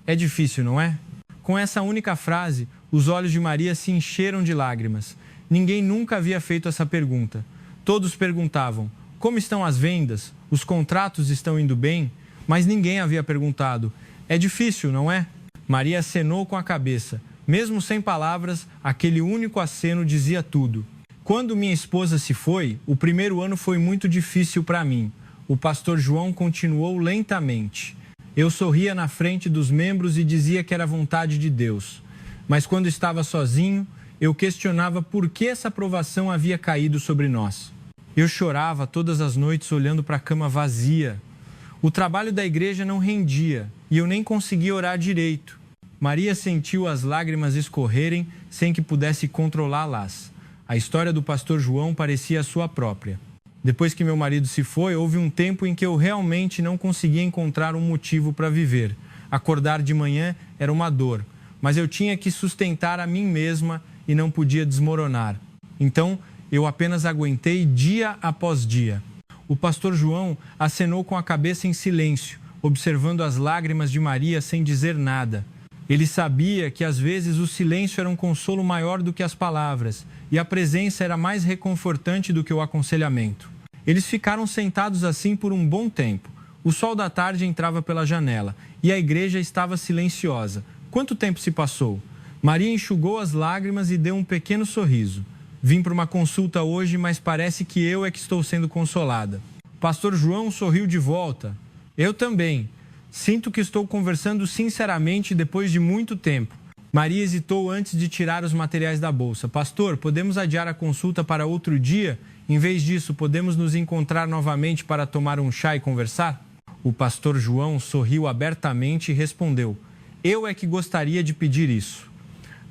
S1: É difícil, não é? Com essa única frase, os olhos de Maria se encheram de lágrimas. Ninguém nunca havia feito essa pergunta. Todos perguntavam: como estão as vendas? Os contratos estão indo bem? Mas ninguém havia perguntado: é difícil, não é? Maria acenou com a cabeça. Mesmo sem palavras, aquele único aceno dizia tudo. Quando minha esposa se foi, o primeiro ano foi muito difícil para mim. O pastor João continuou lentamente. Eu sorria na frente dos membros e dizia que era vontade de Deus. Mas quando estava sozinho, eu questionava por que essa provação havia caído sobre nós. Eu chorava todas as noites olhando para a cama vazia. O trabalho da igreja não rendia e eu nem conseguia orar direito. Maria sentiu as lágrimas escorrerem sem que pudesse controlá-las. A história do pastor João parecia a sua própria. Depois que meu marido se foi, houve um tempo em que eu realmente não conseguia encontrar um motivo para viver. Acordar de manhã era uma dor, mas eu tinha que sustentar a mim mesma e não podia desmoronar. Então, eu apenas aguentei dia após dia. O pastor João acenou com a cabeça em silêncio, observando as lágrimas de Maria sem dizer nada. Ele sabia que às vezes o silêncio era um consolo maior do que as palavras e a presença era mais reconfortante do que o aconselhamento. Eles ficaram sentados assim por um bom tempo. O sol da tarde entrava pela janela e a igreja estava silenciosa. Quanto tempo se passou? Maria enxugou as lágrimas e deu um pequeno sorriso. Vim para uma consulta hoje, mas parece que eu é que estou sendo consolada. Pastor João sorriu de volta. Eu também. Sinto que estou conversando sinceramente depois de muito tempo. Maria hesitou antes de tirar os materiais da bolsa. Pastor, podemos adiar a consulta para outro dia? Em vez disso, podemos nos encontrar novamente para tomar um chá e conversar? O pastor João sorriu abertamente e respondeu: eu é que gostaria de pedir isso.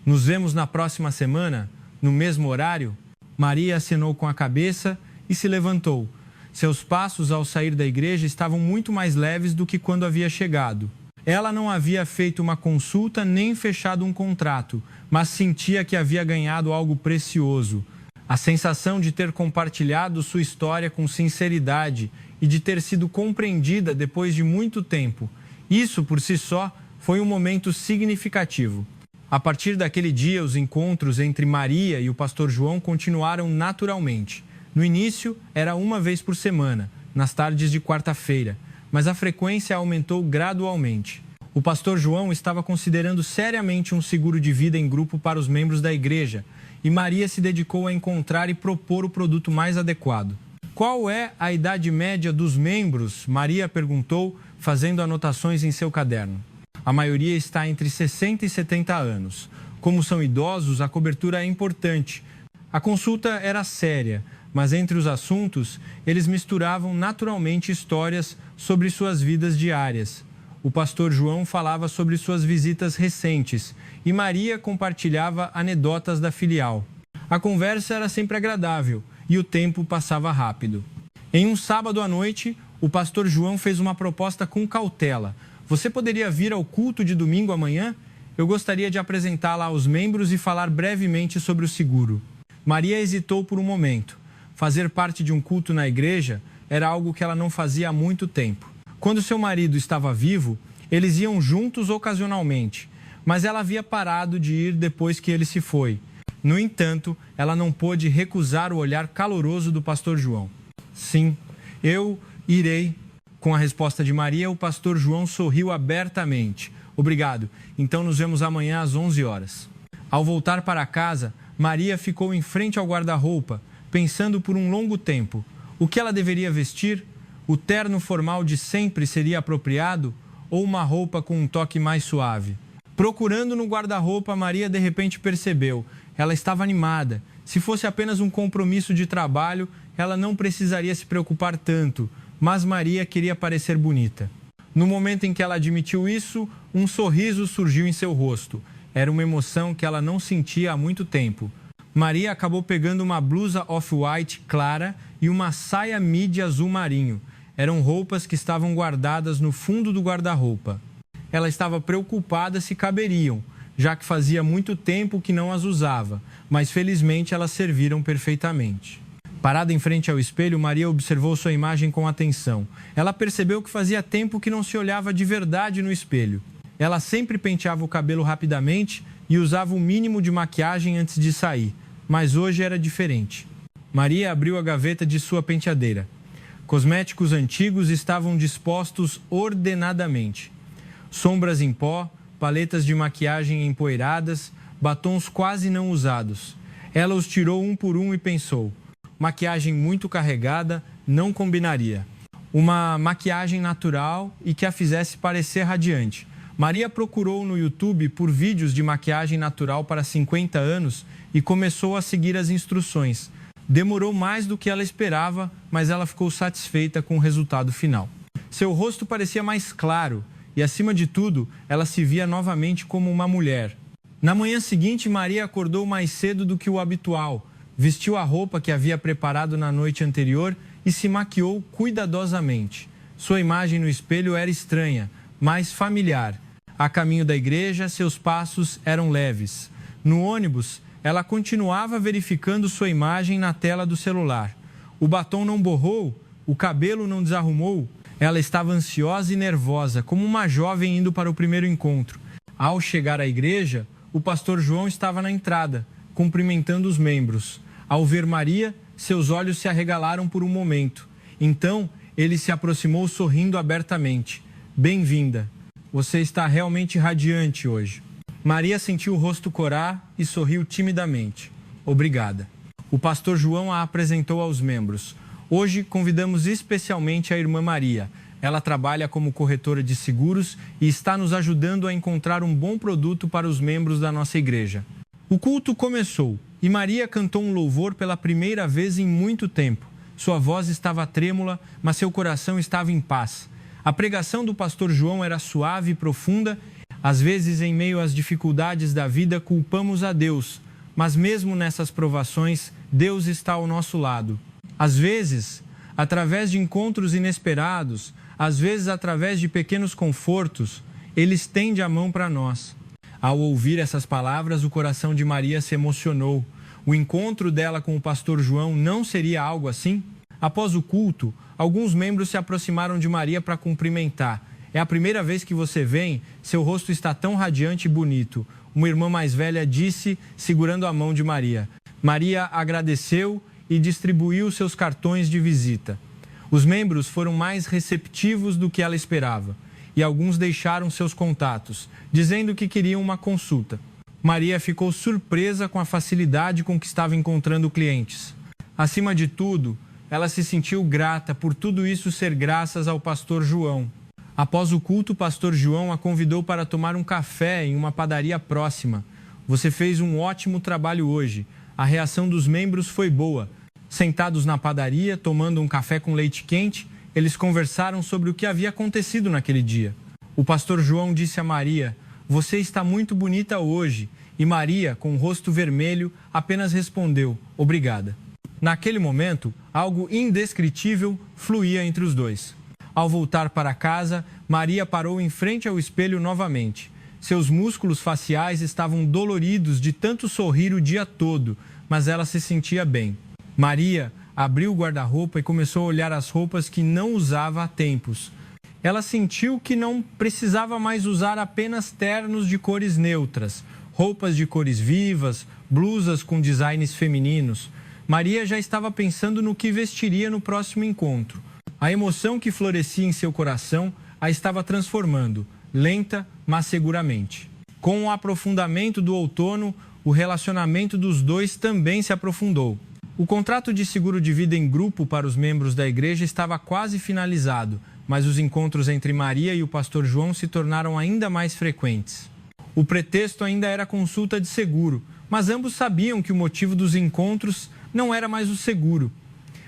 S1: Nos vemos na próxima semana, no mesmo horário? Maria acenou com a cabeça e se levantou. Seus passos ao sair da igreja estavam muito mais leves do que quando havia chegado. Ela não havia feito uma consulta nem fechado um contrato, mas sentia que havia ganhado algo precioso. A sensação de ter compartilhado sua história com sinceridade e de ter sido compreendida depois de muito tempo. Isso, por si só, foi um momento significativo. A partir daquele dia, os encontros entre Maria e o pastor João continuaram naturalmente. No início, era uma vez por semana, nas tardes de quarta-feira, mas a frequência aumentou gradualmente. O pastor João estava considerando seriamente um seguro de vida em grupo para os membros da igreja, e Maria se dedicou a encontrar e propor o produto mais adequado. Qual é a idade média dos membros? Maria perguntou, fazendo anotações em seu caderno. A maioria está entre 60 e 70 anos. Como são idosos, a cobertura é importante. A consulta era séria, mas entre os assuntos, eles misturavam naturalmente histórias sobre suas vidas diárias. O pastor João falava sobre suas visitas recentes e Maria compartilhava anedotas da filial. A conversa era sempre agradável e o tempo passava rápido. Em um sábado à noite, o pastor João fez uma proposta com cautela. Você poderia vir ao culto de domingo amanhã? Eu gostaria de apresentá-la aos membros e falar brevemente sobre o seguro. Maria hesitou por um momento. Fazer parte de um culto na igreja era algo que ela não fazia há muito tempo. Quando seu marido estava vivo, eles iam juntos ocasionalmente, mas ela havia parado de ir depois que ele se foi. No entanto, ela não pôde recusar o olhar caloroso do pastor João. Sim, eu irei. Com a resposta de Maria, o pastor João sorriu abertamente. Obrigado. Então nos vemos amanhã às 11 horas. Ao voltar para casa, Maria ficou em frente ao guarda-roupa, pensando por um longo tempo. O que ela deveria vestir? O terno formal de sempre seria apropriado? ou uma roupa com um toque mais suave? Procurando no guarda-roupa, Maria de repente percebeu. Ela estava animada. Se fosse apenas um compromisso de trabalho, ela não precisaria se preocupar tanto, mas Maria queria parecer bonita. No momento em que ela admitiu isso, um sorriso surgiu em seu rosto. Era uma emoção que ela não sentia há muito tempo. Maria acabou pegando uma blusa off-white clara e uma saia midi azul marinho. Eram roupas que estavam guardadas no fundo do guarda-roupa. Ela estava preocupada se caberiam, já que fazia muito tempo que não as usava, mas felizmente elas serviram perfeitamente. Parada em frente ao espelho, Maria observou sua imagem com atenção. Ela percebeu que fazia tempo que não se olhava de verdade no espelho. Ela sempre penteava o cabelo rapidamente e usava o mínimo de maquiagem antes de sair, mas hoje era diferente. Maria abriu a gaveta de sua penteadeira. Cosméticos antigos estavam dispostos ordenadamente. Sombras em pó, paletas de maquiagem empoeiradas, batons quase não usados. Ela os tirou um por um e pensou: maquiagem muito carregada não combinaria. Uma maquiagem natural e que a fizesse parecer radiante. Maria procurou no YouTube por vídeos de maquiagem natural para 50 anos e começou a seguir as instruções. Demorou mais do que ela esperava, mas ela ficou satisfeita com o resultado final. Seu rosto parecia mais claro e, acima de tudo, ela se via novamente como uma mulher. Na manhã seguinte, Maria acordou mais cedo do que o habitual, vestiu a roupa que havia preparado na noite anterior e se maquiou cuidadosamente. Sua imagem no espelho era estranha, mas familiar. A caminho da igreja, seus passos eram leves. No ônibus, ela continuava verificando sua imagem na tela do celular. O batom não borrou, o cabelo não desarrumou. Ela estava ansiosa e nervosa, como uma jovem indo para o primeiro encontro. Ao chegar à igreja, o pastor João estava na entrada, cumprimentando os membros. Ao ver Maria, seus olhos se arregalaram por um momento. Então, ele se aproximou sorrindo abertamente. Bem-vinda. Você está realmente radiante hoje. Maria sentiu o rosto corar e sorriu timidamente. Obrigada. O pastor João a apresentou aos membros. Hoje convidamos especialmente a irmã Maria. Ela trabalha como corretora de seguros e está nos ajudando a encontrar um bom produto para os membros da nossa igreja. O culto começou e Maria cantou um louvor pela primeira vez em muito tempo. Sua voz estava trêmula, mas seu coração estava em paz. A pregação do pastor João era suave e profunda. Às vezes, em meio às dificuldades da vida, culpamos a Deus. Mas mesmo nessas provações, Deus está ao nosso lado. Às vezes, através de encontros inesperados, às vezes através de pequenos confortos, Ele estende a mão para nós. Ao ouvir essas palavras, o coração de Maria se emocionou. O encontro dela com o pastor João não seria algo assim? Após o culto, alguns membros se aproximaram de Maria para cumprimentar. É a primeira vez que você vem, seu rosto está tão radiante e bonito. Uma irmã mais velha disse, segurando a mão de Maria. Maria agradeceu e distribuiu seus cartões de visita. Os membros foram mais receptivos do que ela esperava, e alguns deixaram seus contatos, dizendo que queriam uma consulta. Maria ficou surpresa com a facilidade com que estava encontrando clientes. Acima de tudo, ela se sentiu grata por tudo isso ser graças ao pastor João. Após o culto, o pastor João a convidou para tomar um café em uma padaria próxima. Você fez um ótimo trabalho hoje. A reação dos membros foi boa. Sentados na padaria, tomando um café com leite quente, eles conversaram sobre o que havia acontecido naquele dia. O pastor João disse a Maria: "Você está muito bonita hoje." E Maria, com o rosto vermelho, apenas respondeu: "Obrigada." Naquele momento, algo indescritível fluía entre os dois. Ao voltar para casa, Maria parou em frente ao espelho novamente. Seus músculos faciais estavam doloridos de tanto sorrir o dia todo, mas ela se sentia bem. Maria abriu o guarda-roupa e começou a olhar as roupas que não usava há tempos. Ela sentiu que não precisava mais usar apenas ternos de cores neutras, roupas de cores vivas, blusas com designs femininos. Maria já estava pensando no que vestiria no próximo encontro. A emoção que florescia em seu coração a estava transformando, lenta, mas seguramente. Com o aprofundamento do outono, o relacionamento dos dois também se aprofundou. O contrato de seguro de vida em grupo para os membros da igreja estava quase finalizado, mas os encontros entre Maria e o pastor João se tornaram ainda mais frequentes. O pretexto ainda era a consulta de seguro, mas ambos sabiam que o motivo dos encontros não era mais o seguro.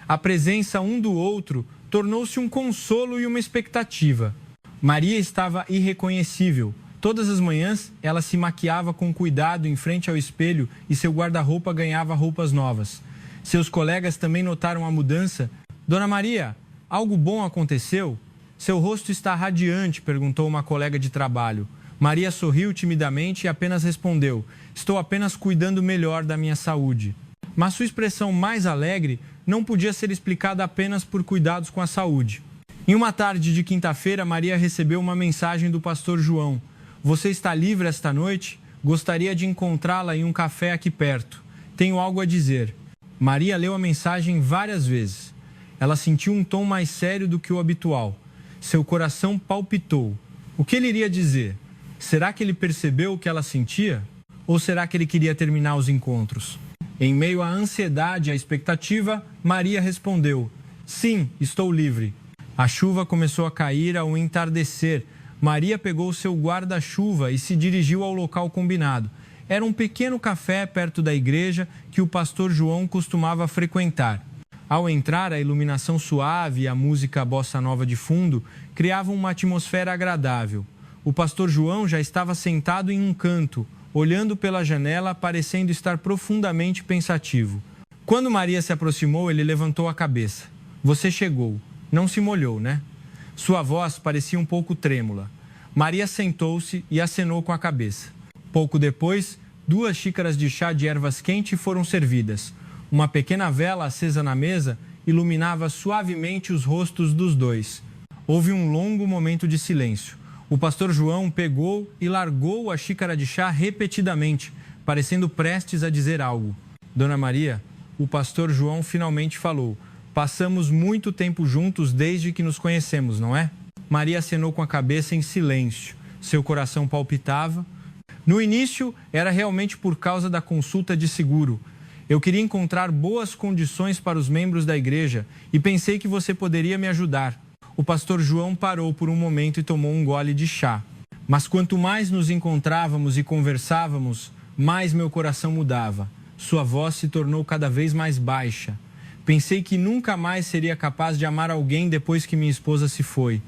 S1: A presença um do outro tornou-se um consolo e uma expectativa. Maria estava irreconhecível. Todas as manhãs, ela se maquiava com cuidado em frente ao espelho e seu guarda-roupa ganhava roupas novas. Seus colegas também notaram a mudança. Dona Maria, algo bom aconteceu? Seu rosto está radiante, perguntou uma colega de trabalho. Maria sorriu timidamente e apenas respondeu: estou apenas cuidando melhor da minha saúde. Mas sua expressão mais alegre não podia ser explicada apenas por cuidados com a saúde. Em uma tarde de quinta-feira, Maria recebeu uma mensagem do pastor João. Você está livre esta noite? Gostaria de encontrá-la em um café aqui perto. Tenho algo a dizer. Maria leu a mensagem várias vezes. Ela sentiu um tom mais sério do que o habitual. Seu coração palpitou. O que ele iria dizer? Será que ele percebeu o que ela sentia? Ou será que ele queria terminar os encontros? Em meio à ansiedade e à expectativa, Maria respondeu: sim, estou livre. A chuva começou a cair ao entardecer. Maria pegou seu guarda-chuva e se dirigiu ao local combinado. Era um pequeno café perto da igreja que o pastor João costumava frequentar. Ao entrar, a iluminação suave e a música bossa nova de fundo criavam uma atmosfera agradável. O pastor João já estava sentado em um canto, olhando pela janela, parecendo estar profundamente pensativo. Quando Maria se aproximou, ele levantou a cabeça. Você chegou. Não se molhou, né? Sua voz parecia um pouco trêmula. Maria sentou-se e acenou com a cabeça. Pouco depois, 2 xícaras de chá de ervas quentes foram servidas. Uma pequena vela acesa na mesa iluminava suavemente os rostos dos dois. Houve um longo momento de silêncio. O pastor João pegou e largou a xícara de chá repetidamente, parecendo prestes a dizer algo. Dona Maria, o pastor João finalmente falou: passamos muito tempo juntos desde que nos conhecemos, não é? Maria acenou com a cabeça em silêncio. Seu coração palpitava. No início, era realmente por causa da consulta de seguro. Eu queria encontrar boas condições para os membros da igreja e pensei que você poderia me ajudar. O pastor João parou por um momento e tomou um gole de chá. Mas quanto mais nos encontrávamos e conversávamos, mais meu coração mudava. Sua voz se tornou cada vez mais baixa. Pensei que nunca mais seria capaz de amar alguém depois que minha esposa se foi.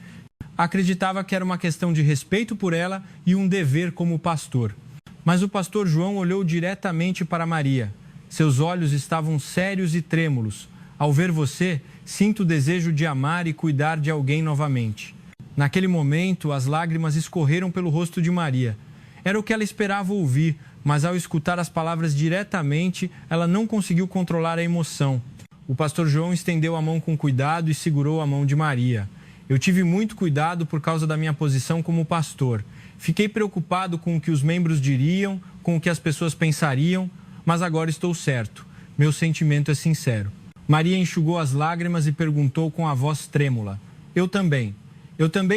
S1: Acreditava que era uma questão de respeito por ela e um dever como pastor. Mas o pastor João olhou diretamente para Maria. Seus olhos estavam sérios e trêmulos. Ao ver você, sinto o desejo de amar e cuidar de alguém novamente. Naquele momento, as lágrimas escorreram pelo rosto de Maria. Era o que ela esperava ouvir, mas ao escutar as palavras diretamente, ela não conseguiu controlar a emoção. O pastor João estendeu a mão com cuidado e segurou a mão de Maria. Eu tive muito cuidado por causa da minha posição como pastor. Fiquei preocupado com o que os membros diriam, com o que as pessoas pensariam, mas agora estou certo. Meu sentimento é sincero. Maria enxugou as lágrimas e perguntou com a voz trêmula: Eu também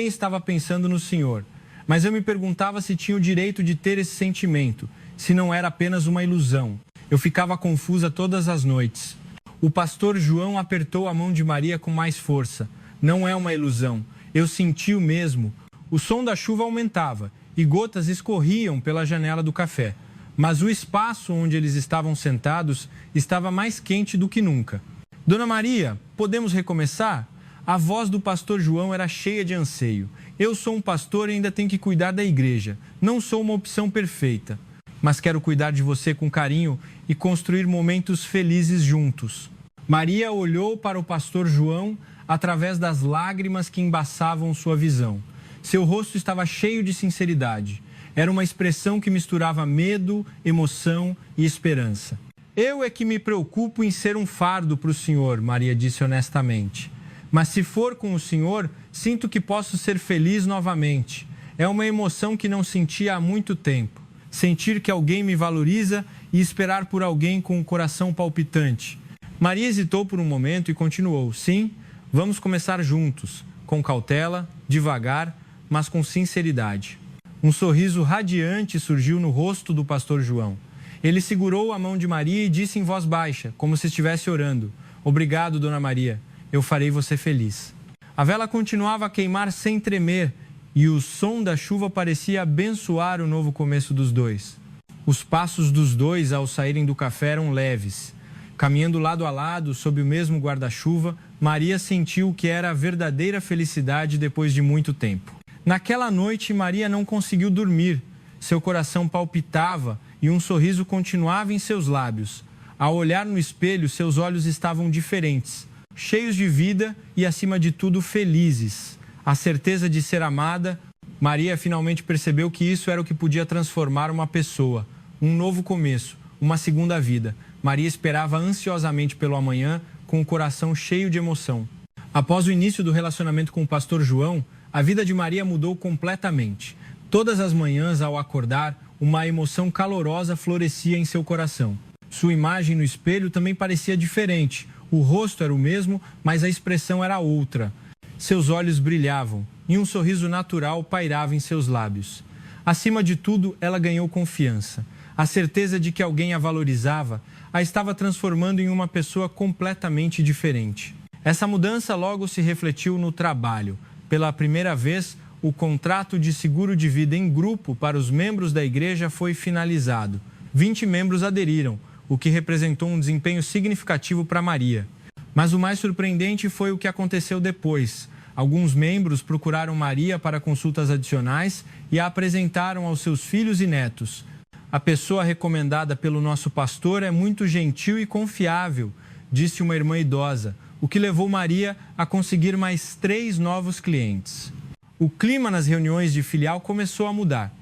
S1: estava pensando no Senhor, mas eu me perguntava se tinha o direito de ter esse sentimento, se não era apenas uma ilusão. Eu ficava confusa todas as noites. O pastor João apertou a mão de Maria com mais força. Não é uma ilusão. Eu senti o mesmo. O som da chuva aumentava e gotas escorriam pela janela do café. Mas o espaço onde eles estavam sentados estava mais quente do que nunca. Dona Maria, podemos recomeçar? A voz do pastor João era cheia de anseio. Eu sou um pastor e ainda tenho que cuidar da igreja. Não sou uma opção perfeita, mas quero cuidar de você com carinho e construir momentos felizes juntos. Maria olhou para o pastor João através das lágrimas que embaçavam sua visão. Seu rosto estava cheio de sinceridade. Era uma expressão que misturava medo, emoção e esperança. Eu é que me preocupo em ser um fardo para o Senhor, Maria disse honestamente. Mas se for com o Senhor, sinto que posso ser feliz novamente. É uma emoção que não sentia há muito tempo. Sentir que alguém me valoriza e esperar por alguém com o coração palpitante. Maria hesitou por um momento e continuou: sim, vamos começar juntos, com cautela, devagar, mas com sinceridade. Um sorriso radiante surgiu no rosto do pastor João. Ele segurou a mão de Maria e disse em voz baixa, como se estivesse orando: Obrigado, Dona Maria, eu farei você feliz. A vela continuava a queimar sem tremer e o som da chuva parecia abençoar o novo começo dos dois. Os passos dos dois ao saírem do café eram leves. Caminhando lado a lado, sob o mesmo guarda-chuva, Maria sentiu o que era a verdadeira felicidade depois de muito tempo. Naquela noite, Maria não conseguiu dormir. Seu coração palpitava e um sorriso continuava em seus lábios. Ao olhar no espelho, seus olhos estavam diferentes, cheios de vida e, acima de tudo, felizes. A certeza de ser amada, Maria finalmente percebeu que isso era o que podia transformar uma pessoa. Um novo começo, uma segunda vida. Maria esperava ansiosamente pelo amanhã, com o coração cheio de emoção. Após o início do relacionamento com o pastor João, a vida de Maria mudou completamente. Todas as manhãs, ao acordar, uma emoção calorosa florescia em seu coração. Sua imagem no espelho também parecia diferente. O rosto era o mesmo, mas a expressão era outra. Seus olhos brilhavam e um sorriso natural pairava em seus lábios. Acima de tudo, ela ganhou confiança. A certeza de que alguém a valorizava a estava transformando em uma pessoa completamente diferente. Essa mudança logo se refletiu no trabalho. Pela primeira vez, o contrato de seguro de vida em grupo para os membros da igreja foi finalizado. 20 membros aderiram, o que representou um desempenho significativo para Maria. Mas o mais surpreendente foi o que aconteceu depois. Alguns membros procuraram Maria para consultas adicionais e a apresentaram aos seus filhos e netos. A pessoa recomendada pelo nosso pastor é muito gentil e confiável, disse uma irmã idosa, o que levou Maria a conseguir mais 3 novos clientes. O clima nas reuniões de filial começou a mudar.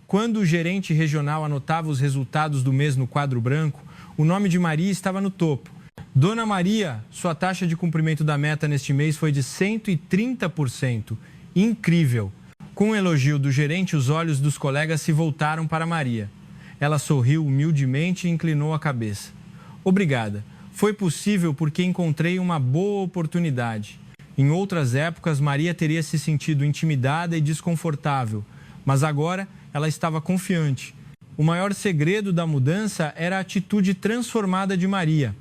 S1: Quando o gerente regional anotava os resultados do mês no quadro branco, o nome de Maria estava no topo. Dona Maria, sua taxa de cumprimento da meta neste mês foi de 130%. Incrível! Com o elogio do gerente, os olhos dos colegas se voltaram para Maria. Ela sorriu humildemente e inclinou a cabeça. Obrigada. Foi possível porque encontrei uma boa oportunidade. Em outras épocas, Maria teria se sentido intimidada e desconfortável, mas agora ela estava confiante. O maior segredo da mudança era a atitude transformada de Maria.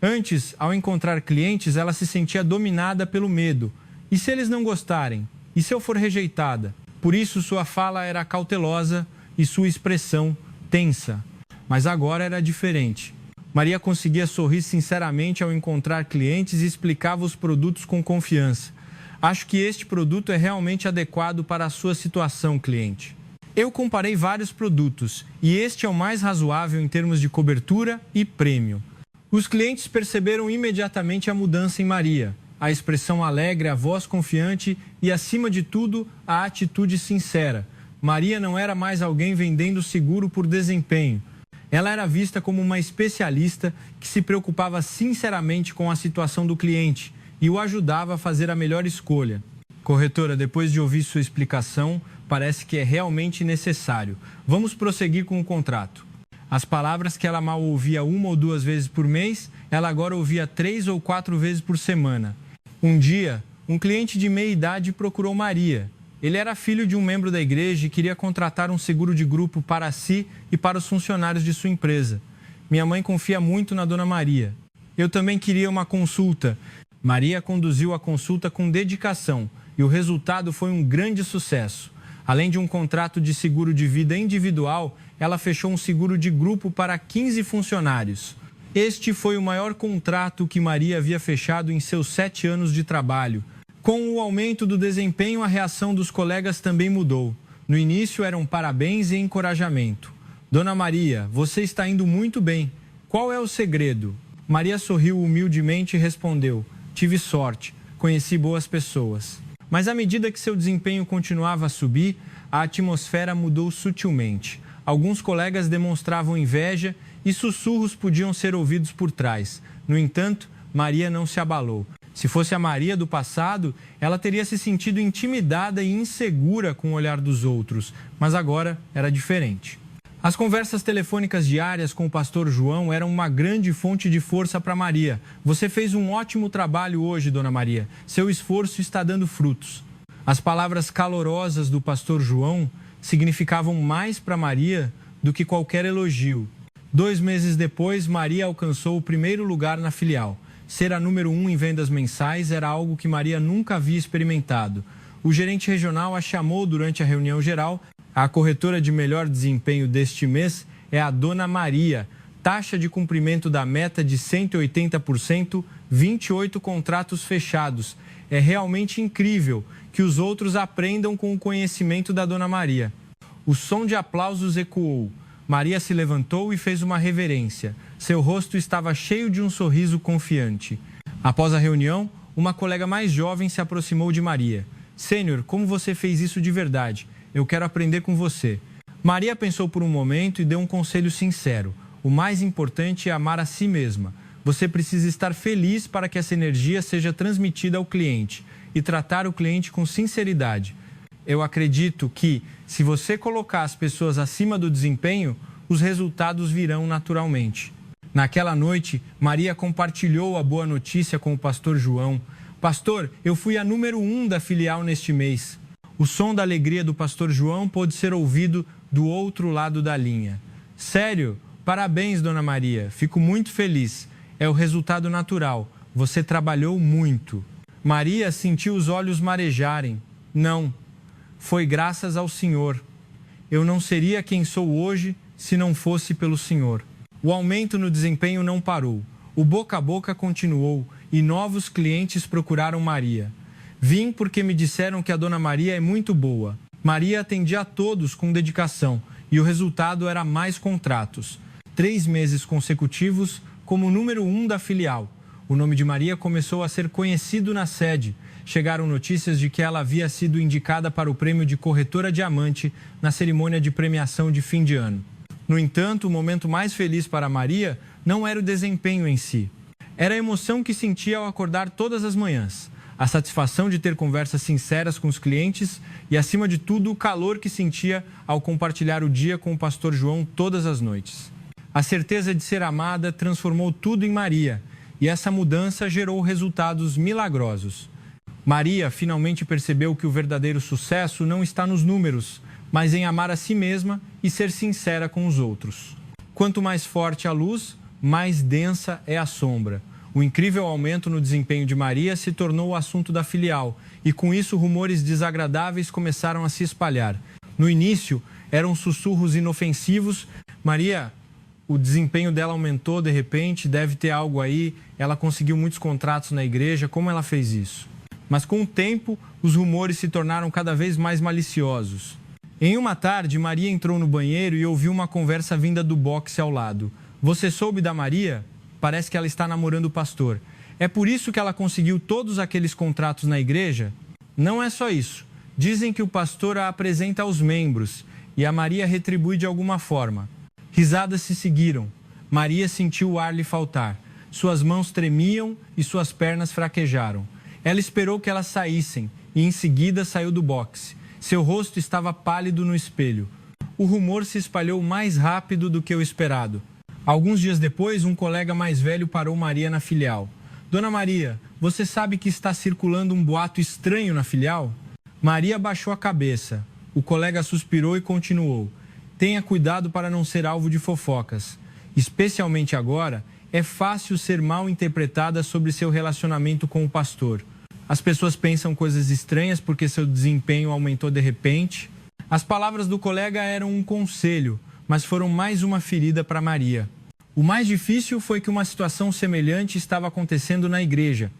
S1: Antes, ao encontrar clientes, ela se sentia dominada pelo medo. E se eles não gostarem? E se eu for rejeitada? Por isso, sua fala era cautelosa e sua expressão tensa. Mas agora era diferente. Maria conseguia sorrir sinceramente ao encontrar clientes e explicava os produtos com confiança. Acho que este produto é realmente adequado para a sua situação, cliente. Eu comparei vários produtos e este é o mais razoável em termos de cobertura e prêmio. Os clientes perceberam imediatamente a mudança em Maria. A expressão alegre, a voz confiante e, acima de tudo, a atitude sincera. Maria não era mais alguém vendendo seguro por desempenho. Ela era vista como uma especialista que se preocupava sinceramente com a situação do cliente e o ajudava a fazer a melhor escolha. Corretora, depois de ouvir sua explicação, parece que é realmente necessário. Vamos prosseguir com o contrato. As palavras que ela mal ouvia 1 ou 2 vezes por mês, ela agora ouvia 3 ou 4 vezes por semana. Um dia, um cliente de meia idade procurou Maria. Ele era filho de um membro da igreja e queria contratar um seguro de grupo para si e para os funcionários de sua empresa. Minha mãe confia muito na Dona Maria. Eu também queria uma consulta. Maria conduziu a consulta com dedicação e o resultado foi um grande sucesso. Além de um contrato de seguro de vida individual, ela fechou um seguro de grupo para 15 funcionários. Este foi o maior contrato que Maria havia fechado em seus 7 anos de trabalho. Com o aumento do desempenho, a reação dos colegas também mudou. No início eram parabéns e encorajamento. Dona Maria, você está indo muito bem. Qual é o segredo? Maria sorriu humildemente e respondeu: tive sorte, conheci boas pessoas. Mas à medida que seu desempenho continuava a subir, a atmosfera mudou sutilmente. Alguns colegas demonstravam inveja e sussurros podiam ser ouvidos por trás. No entanto, Maria não se abalou. Se fosse a Maria do passado, ela teria se sentido intimidada e insegura com o olhar dos outros, mas agora era diferente. As conversas telefônicas diárias com o pastor João eram uma grande fonte de força para Maria. Você fez um ótimo trabalho hoje, Dona Maria. Seu esforço está dando frutos. As palavras calorosas do pastor João significavam mais para Maria do que qualquer elogio. 2 meses depois, Maria alcançou o primeiro lugar na filial. Ser a número 1 em vendas mensais era algo que Maria nunca havia experimentado. O gerente regional a chamou durante a reunião geral. A corretora de melhor desempenho deste mês é a Dona Maria. Taxa de cumprimento da meta de 180%, 28 contratos fechados. É realmente incrível que os outros aprendam com o conhecimento da Dona Maria. O som de aplausos ecoou. Maria se levantou e fez uma reverência. Seu rosto estava cheio de um sorriso confiante. Após a reunião, uma colega mais jovem se aproximou de Maria. Sênior, como você fez isso de verdade? Eu quero aprender com você. Maria pensou por um momento e deu um conselho sincero. O mais importante é amar a si mesma. Você precisa estar feliz para que essa energia seja transmitida ao cliente e tratar o cliente com sinceridade. Eu acredito que, se você colocar as pessoas acima do desempenho, os resultados virão naturalmente. Naquela noite, Maria compartilhou a boa notícia com o pastor João. Pastor, eu fui a número 1 da filial neste mês. O som da alegria do pastor João pôde ser ouvido do outro lado da linha. Sério? Parabéns, Dona Maria. Fico muito feliz. É o resultado natural. Você trabalhou muito. Maria sentiu os olhos marejarem. Não. Foi graças ao Senhor. Eu não seria quem sou hoje se não fosse pelo Senhor. O aumento no desempenho não parou. O boca a boca continuou e novos clientes procuraram Maria. Vim porque me disseram que a Dona Maria é muito boa. Maria atendia a todos com dedicação e o resultado era mais contratos. 3 meses consecutivos como número 1 da filial. O nome de Maria começou a ser conhecido na sede. Chegaram notícias de que ela havia sido indicada para o prêmio de Corretora Diamante na cerimônia de premiação de fim de ano. No entanto, o momento mais feliz para Maria não era o desempenho em si. Era a emoção que sentia ao acordar todas as manhãs, a satisfação de ter conversas sinceras com os clientes e, acima de tudo, o calor que sentia ao compartilhar o dia com o pastor João todas as noites. A certeza de ser amada transformou tudo em Maria e essa mudança gerou resultados milagrosos. Maria finalmente percebeu que o verdadeiro sucesso não está nos números, mas em amar a si mesma e ser sincera com os outros. Quanto mais forte a luz, mais densa é a sombra. O incrível aumento no desempenho de Maria se tornou o assunto da filial e, com isso, rumores desagradáveis começaram a se espalhar. No início, eram sussurros inofensivos. Maria, o desempenho dela aumentou de repente, deve ter algo aí, ela conseguiu muitos contratos na igreja, como ela fez isso? Mas com o tempo, os rumores se tornaram cada vez mais maliciosos. Em uma tarde, Maria entrou no banheiro e ouviu uma conversa vinda do boxe ao lado. Você soube da Maria? Parece que ela está namorando o pastor. É por isso que ela conseguiu todos aqueles contratos na igreja? Não é só isso. Dizem que o pastor a apresenta aos membros e a Maria retribui de alguma forma. Risadas se seguiram. Maria sentiu o ar lhe faltar. Suas mãos tremiam e suas pernas fraquejaram. Ela esperou que elas saíssem e em seguida saiu do boxe. Seu rosto estava pálido no espelho. O rumor se espalhou mais rápido do que o esperado. Alguns dias depois, um colega mais velho parou Maria na filial. Dona Maria, você sabe que está circulando um boato estranho na filial? Maria baixou a cabeça. O colega suspirou e continuou. Tenha cuidado para não ser alvo de fofocas. Especialmente agora, é fácil ser mal interpretada sobre seu relacionamento com o pastor. As pessoas pensam coisas estranhas porque seu desempenho aumentou de repente. As palavras do colega eram um conselho, mas foram mais uma ferida para Maria. O mais difícil foi que uma situação semelhante estava acontecendo na igreja.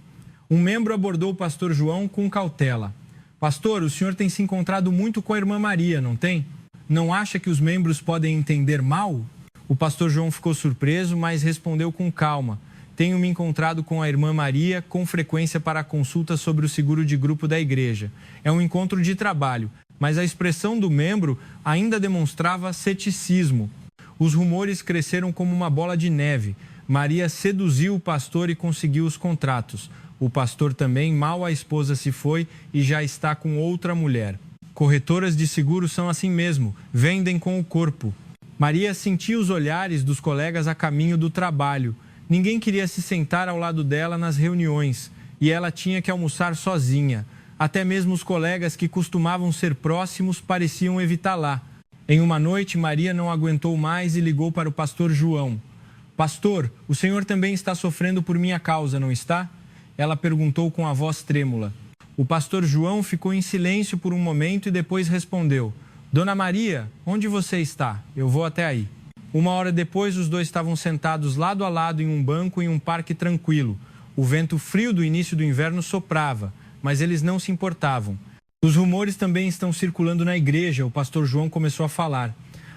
S1: Um membro abordou o pastor João com cautela. Pastor, o senhor tem se encontrado muito com a irmã Maria, não tem? Não acha que os membros podem entender mal? O pastor João ficou surpreso, mas respondeu com calma. Tenho me encontrado com a irmã Maria com frequência para consulta sobre o seguro de grupo da igreja. É um encontro de trabalho, mas a expressão do membro ainda demonstrava ceticismo. Os rumores cresceram como uma bola de neve. Maria seduziu o pastor e conseguiu os contratos. O pastor também, mal a esposa se foi e já está com outra mulher. Corretoras de seguros são assim mesmo, vendem com o corpo. Maria sentia os olhares dos colegas a caminho do trabalho. Ninguém queria se sentar ao lado dela nas reuniões e ela tinha que almoçar sozinha. Até mesmo os colegas que costumavam ser próximos pareciam evitá-la. Em uma noite, Maria não aguentou mais e ligou para o pastor João. Pastor, o senhor também está sofrendo por minha causa, não está? Ela perguntou com a voz trêmula. O pastor João ficou em silêncio por um momento e depois respondeu: Dona Maria, onde você está? Eu vou até aí. 1 hora depois, os dois estavam sentados lado a lado em um banco em um parque tranquilo. O vento frio do início do inverno soprava, mas eles não se importavam. Os rumores também estão circulando na igreja, o pastor João começou a falar.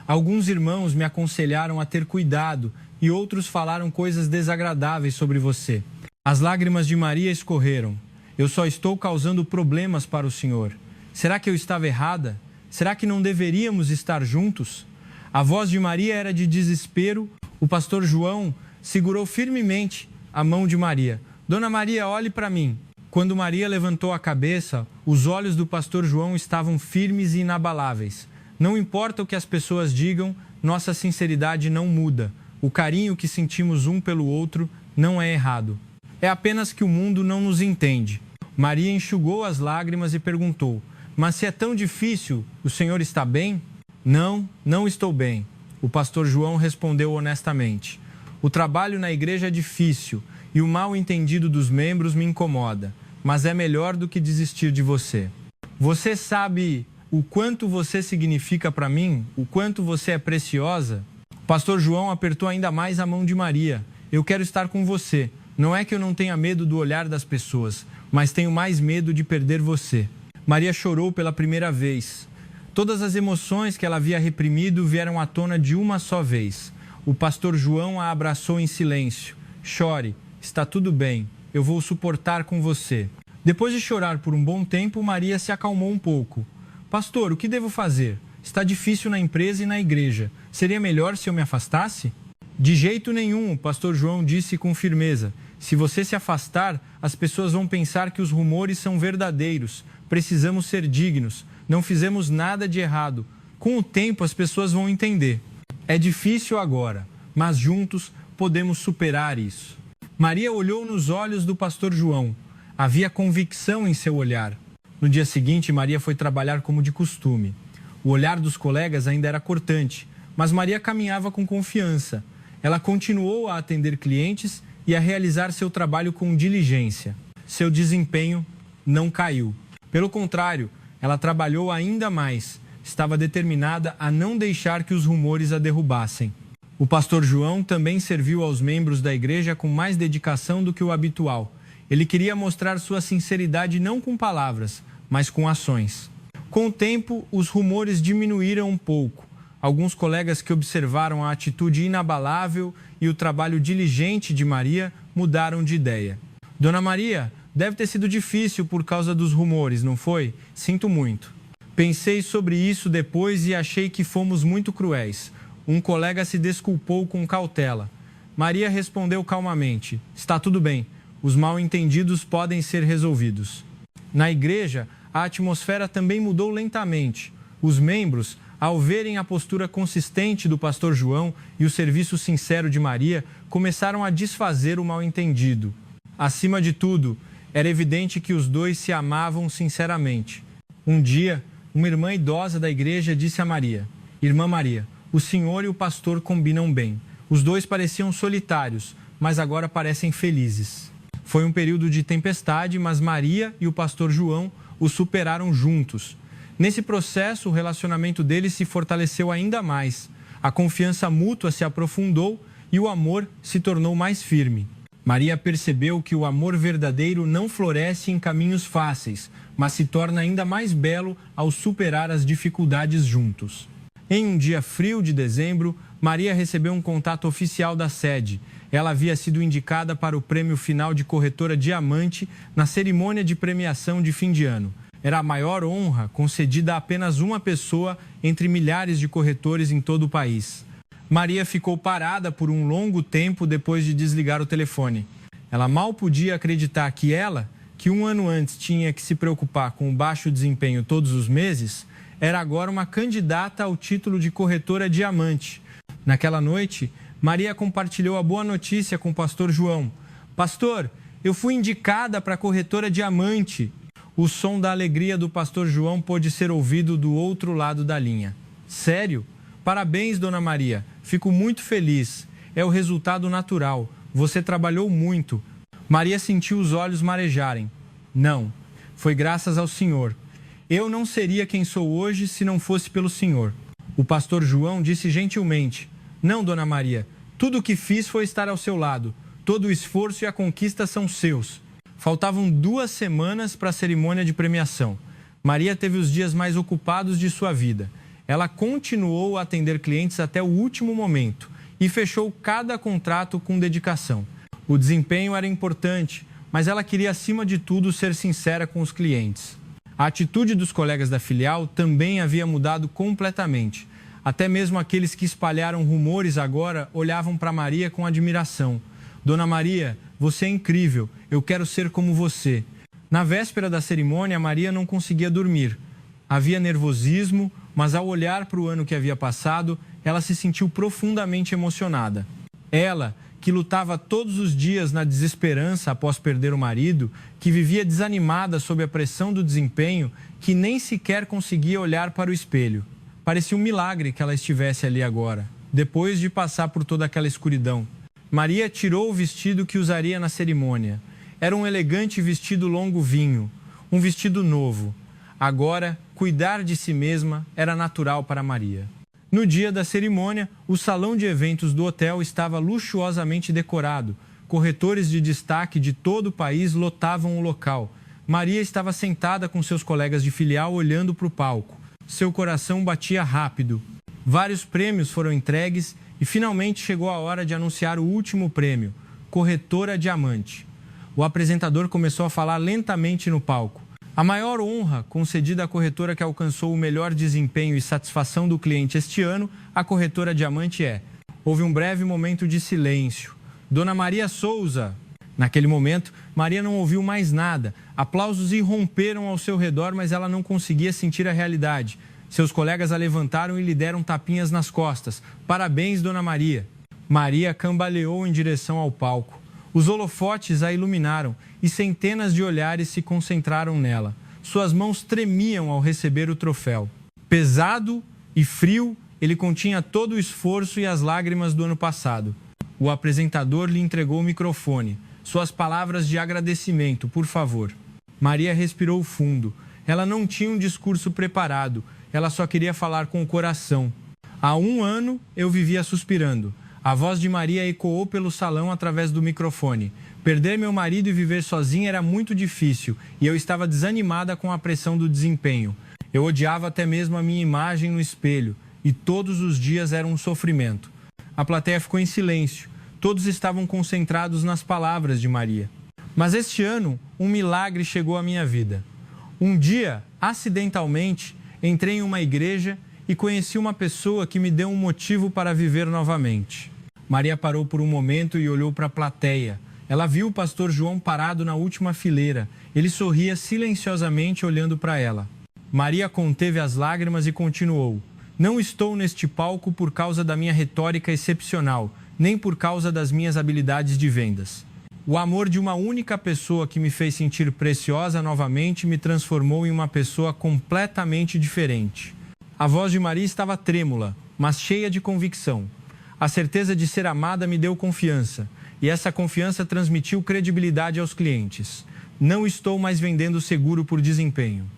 S1: Alguns irmãos me aconselharam a ter cuidado e outros falaram coisas desagradáveis sobre você. As lágrimas de Maria escorreram. Eu só estou causando problemas para o Senhor. Será que eu estava errada? Será que não deveríamos estar juntos? A voz de Maria era de desespero. O pastor João segurou firmemente a mão de Maria. Dona Maria, olhe para mim. Quando Maria levantou a cabeça, os olhos do pastor João estavam firmes e inabaláveis. Não importa o que as pessoas digam, nossa sinceridade não muda. O carinho que sentimos um pelo outro não é errado. É apenas que o mundo não nos entende. Maria enxugou as lágrimas e perguntou: Mas se é tão difícil, o senhor está bem? Não, não estou bem. O pastor João respondeu honestamente. O trabalho na igreja é difícil e o mal entendido dos membros me incomoda, mas é melhor do que desistir de você. Você sabe o quanto você significa para mim? O quanto você é preciosa? O pastor João apertou ainda mais a mão de Maria. Eu quero estar com você. Não é que eu não tenha medo do olhar das pessoas, mas tenho mais medo de perder você. Maria chorou pela primeira vez. Todas as emoções que ela havia reprimido vieram à tona de uma só vez. O pastor João a abraçou em silêncio. Chore, está tudo bem, eu vou suportar com você. Depois de chorar por um bom tempo, Maria se acalmou um pouco. Pastor, o que devo fazer? Está difícil na empresa e na igreja. Seria melhor se eu me afastasse? De jeito nenhum, o pastor João disse com firmeza. Se você se afastar, as pessoas vão pensar que os rumores são verdadeiros. Precisamos ser dignos. Não fizemos nada de errado. Com o tempo, as pessoas vão entender. É difícil agora, mas juntos podemos superar isso. Maria olhou nos olhos do pastor João. Havia convicção em seu olhar. No dia seguinte, Maria foi trabalhar como de costume. O olhar dos colegas ainda era cortante, mas Maria caminhava com confiança. Ela continuou a atender clientes e a realizar seu trabalho com diligência. Seu desempenho não caiu. Pelo contrário, ela trabalhou ainda mais. Estava determinada a não deixar que os rumores a derrubassem. O pastor João também serviu aos membros da igreja com mais dedicação do que o habitual. Ele queria mostrar sua sinceridade não com palavras, mas com ações. Com o tempo, os rumores diminuíram um pouco. Alguns colegas que observaram a atitude inabalável e o trabalho diligente de Maria mudaram de ideia. Dona Maria, deve ter sido difícil por causa dos rumores, não foi? Sinto muito. Pensei sobre isso depois e achei que fomos muito cruéis. Um colega se desculpou com cautela. Maria respondeu calmamente: está tudo bem, os mal-entendidos podem ser resolvidos. Na igreja, a atmosfera também mudou lentamente. Os membros, ao verem a postura consistente do pastor João e o serviço sincero de Maria, começaram a desfazer o mal-entendido. Acima de tudo, era evidente que os dois se amavam sinceramente. Um dia, uma irmã idosa da igreja disse a Maria: Irmã Maria, o senhor e o pastor combinam bem. Os dois pareciam solitários, mas agora parecem felizes. Foi um período de tempestade, mas Maria e o pastor João o superaram juntos. Nesse processo, o relacionamento deles se fortaleceu ainda mais. A confiança mútua se aprofundou e o amor se tornou mais firme. Maria percebeu que o amor verdadeiro não floresce em caminhos fáceis, mas se torna ainda mais belo ao superar as dificuldades juntos. Em um dia frio de dezembro, Maria recebeu um contato oficial da sede. Ela havia sido indicada para o prêmio final de corretora Diamante na cerimônia de premiação de fim de ano. Era a maior honra concedida a apenas uma pessoa entre milhares de corretores em todo o país. Maria ficou parada por um longo tempo depois de desligar o telefone. Ela mal podia acreditar que ela, que um ano antes tinha que se preocupar com o baixo desempenho todos os meses, era agora uma candidata ao título de corretora Diamante. Naquela noite, Maria compartilhou a boa notícia com o pastor João. Pastor, eu fui indicada para a corretora Diamante. O som da alegria do pastor João pôde ser ouvido do outro lado da linha. Sério? Parabéns, Dona Maria. Fico muito feliz. é o resultado natural. Você trabalhou muito. Maria sentiu os olhos marejarem. Não, foi graças ao Senhor. Eu não seria quem sou hoje se não fosse pelo Senhor. O pastor João disse gentilmente: não, dona Maria, tudo o que fiz foi estar ao seu lado. Todo o esforço e a conquista são seus. Faltavam 2 semanas para a cerimônia de premiação. Maria teve os dias mais ocupados de sua vida. Ela continuou a atender clientes até o último momento e fechou cada contrato com dedicação. O desempenho era importante, mas ela queria, acima de tudo, ser sincera com os clientes. A atitude dos colegas da filial também havia mudado completamente. Até mesmo aqueles que espalharam rumores agora olhavam para Maria com admiração. Dona Maria, você é incrível, eu quero ser como você. Na véspera da cerimônia, Maria não conseguia dormir. Havia nervosismo, mas ao olhar para o ano que havia passado, ela se sentiu profundamente emocionada. Ela, que lutava todos os dias na desesperança após perder o marido, que vivia desanimada sob a pressão do desempenho, que nem sequer conseguia olhar para o espelho. Parecia um milagre que ela estivesse ali agora, depois de passar por toda aquela escuridão. Maria tirou o vestido que usaria na cerimônia. Era um elegante vestido longo vinho, um vestido novo. Agora, cuidar de si mesma era natural para Maria. No dia da cerimônia, o salão de eventos do hotel estava luxuosamente decorado. Corretores de destaque de todo o país lotavam o local. Maria estava sentada com seus colegas de filial olhando para o palco. Seu coração batia rápido. Vários prêmios foram entregues e finalmente chegou a hora de anunciar o último prêmio, Corretora Diamante. O apresentador começou a falar lentamente no palco. A maior honra concedida à corretora que alcançou o melhor desempenho e satisfação do cliente este ano, a Corretora Diamante é. Houve um breve momento de silêncio. Dona Maria Souza. Naquele momento, Maria não ouviu mais nada. Aplausos irromperam ao seu redor, mas ela não conseguia sentir a realidade. Seus colegas a levantaram e lhe deram tapinhas nas costas. Parabéns, Dona Maria. Maria cambaleou em direção ao palco. Os holofotes a iluminaram e centenas de olhares se concentraram nela. Suas mãos tremiam ao receber o troféu. Pesado e frio, ele continha todo o esforço e as lágrimas do ano passado. O apresentador lhe entregou o microfone. Suas palavras de agradecimento, por favor. Maria respirou fundo. Ela não tinha um discurso preparado. Ela só queria falar com o coração. Há 1 ano, eu vivia suspirando. A voz de Maria ecoou pelo salão através do microfone. Perder meu marido e viver sozinha era muito difícil e eu estava desanimada com a pressão do desempenho. Eu odiava até mesmo a minha imagem no espelho e todos os dias era um sofrimento. A plateia ficou em silêncio. Todos estavam concentrados nas palavras de Maria. Mas este ano, um milagre chegou à minha vida. Um dia, acidentalmente, entrei em uma igreja e conheci uma pessoa que me deu um motivo para viver novamente. Maria parou por um momento e olhou para a plateia. Ela viu o pastor João parado na última fileira. Ele sorria silenciosamente olhando para ela. Maria conteve as lágrimas e continuou. Não estou neste palco por causa da minha retórica excepcional, nem por causa das minhas habilidades de vendas. O amor de uma única pessoa que me fez sentir preciosa novamente me transformou em uma pessoa completamente diferente. A voz de Maria estava trêmula, mas cheia de convicção. A certeza de ser amada me deu confiança, e essa confiança transmitiu credibilidade aos clientes. Não estou mais vendendo seguro por desempenho.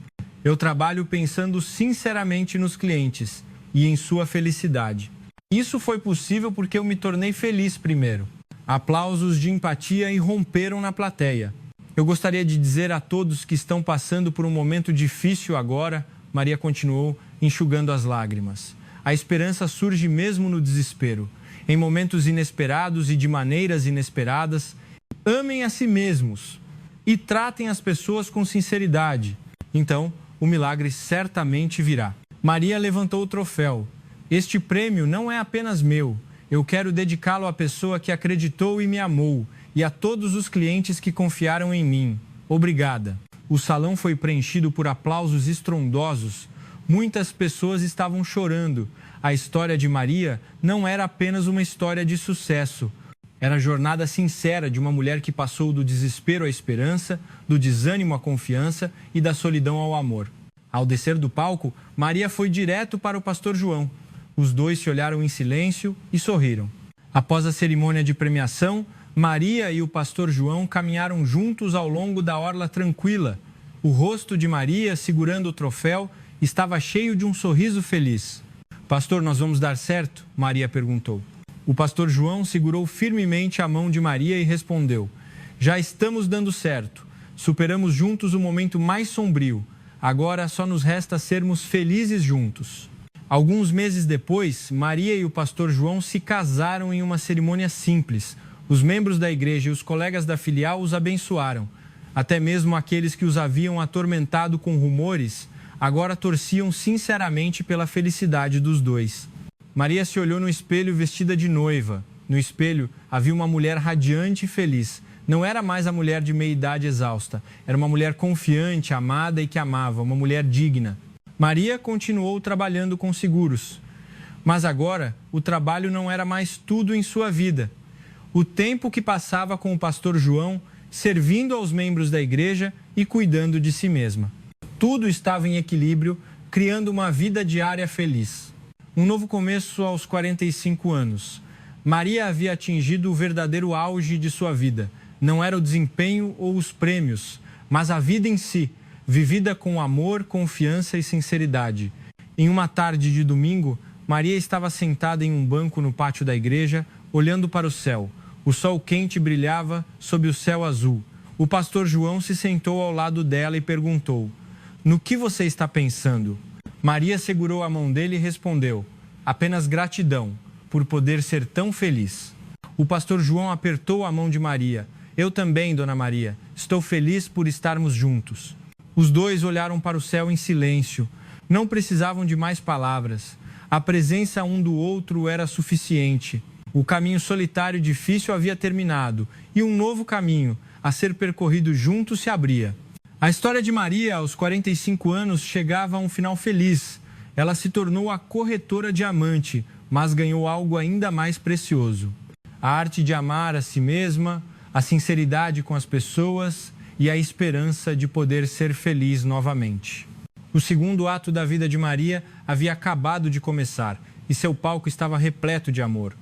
S1: Eu trabalho pensando sinceramente nos clientes e em sua felicidade. Isso foi possível porque eu me tornei feliz primeiro. Aplausos de empatia irromperam na plateia. Eu gostaria de dizer a todos que estão passando por um momento difícil agora, Maria continuou, enxugando as lágrimas. A esperança surge mesmo no desespero. Em momentos inesperados e de maneiras inesperadas, amem a si mesmos e tratem as pessoas com sinceridade. Então, o milagre certamente virá. Maria levantou o troféu. Este prêmio não é apenas meu. Eu quero dedicá-lo à pessoa que acreditou e me amou e a todos os clientes que confiaram em mim. Obrigada. O salão foi preenchido por aplausos estrondosos. Muitas pessoas estavam chorando. A história de Maria não era apenas uma história de sucesso. Era a jornada sincera de uma mulher que passou do desespero à esperança, do desânimo à confiança e da solidão ao amor. Ao descer do palco, Maria foi direto para o pastor João. Os dois se olharam em silêncio e sorriram. Após a cerimônia de premiação, Maria e o pastor João caminharam juntos ao longo da orla tranquila. O rosto de Maria, segurando o troféu, estava cheio de um sorriso feliz. Pastor, nós vamos dar certo? Maria perguntou. O pastor João segurou firmemente a mão de Maria e respondeu: já estamos dando certo. Superamos juntos o momento mais sombrio. Agora só nos resta sermos felizes juntos. Alguns meses depois, Maria e o pastor João se casaram em uma cerimônia simples. Os membros da igreja e os colegas da filial os abençoaram. Até mesmo aqueles que os haviam atormentado com rumores, agora torciam sinceramente pela felicidade dos dois. Maria se olhou no espelho vestida de noiva. No espelho havia uma mulher radiante e feliz. Não era mais a mulher de meia-idade exausta. Era uma mulher confiante, amada e que amava, uma mulher digna. Maria continuou trabalhando com seguros. Mas agora, o trabalho não era mais tudo em sua vida. O tempo que passava com o pastor João, servindo aos membros da igreja e cuidando de si mesma. Tudo estava em equilíbrio, criando uma vida diária feliz. Um novo começo aos 45 anos. Maria havia atingido o verdadeiro auge de sua vida. Não era o desempenho ou os prêmios, mas a vida em si, vivida com amor, confiança e sinceridade. Em uma tarde de domingo, Maria estava sentada em um banco no pátio da igreja, olhando para o céu. O sol quente brilhava sob o céu azul. O pastor João se sentou ao lado dela e perguntou: no que você está pensando? Maria segurou a mão dele e respondeu: apenas gratidão por poder ser tão feliz. O pastor João apertou a mão de Maria. Eu também, dona Maria, estou feliz por estarmos juntos. Os dois olharam para o céu em silêncio. Não precisavam de mais palavras. A presença um do outro era suficiente. O caminho solitário e difícil havia terminado e um novo caminho, a ser percorrido juntos, se abria. A história de Maria, aos 45 anos, chegava a um final feliz. Ela se tornou a corretora diamante, mas ganhou algo ainda mais precioso: a arte de amar a si mesma, a sinceridade com as pessoas e a esperança de poder ser feliz novamente. O segundo ato da vida de Maria havia acabado de começar e seu palco estava repleto de amor.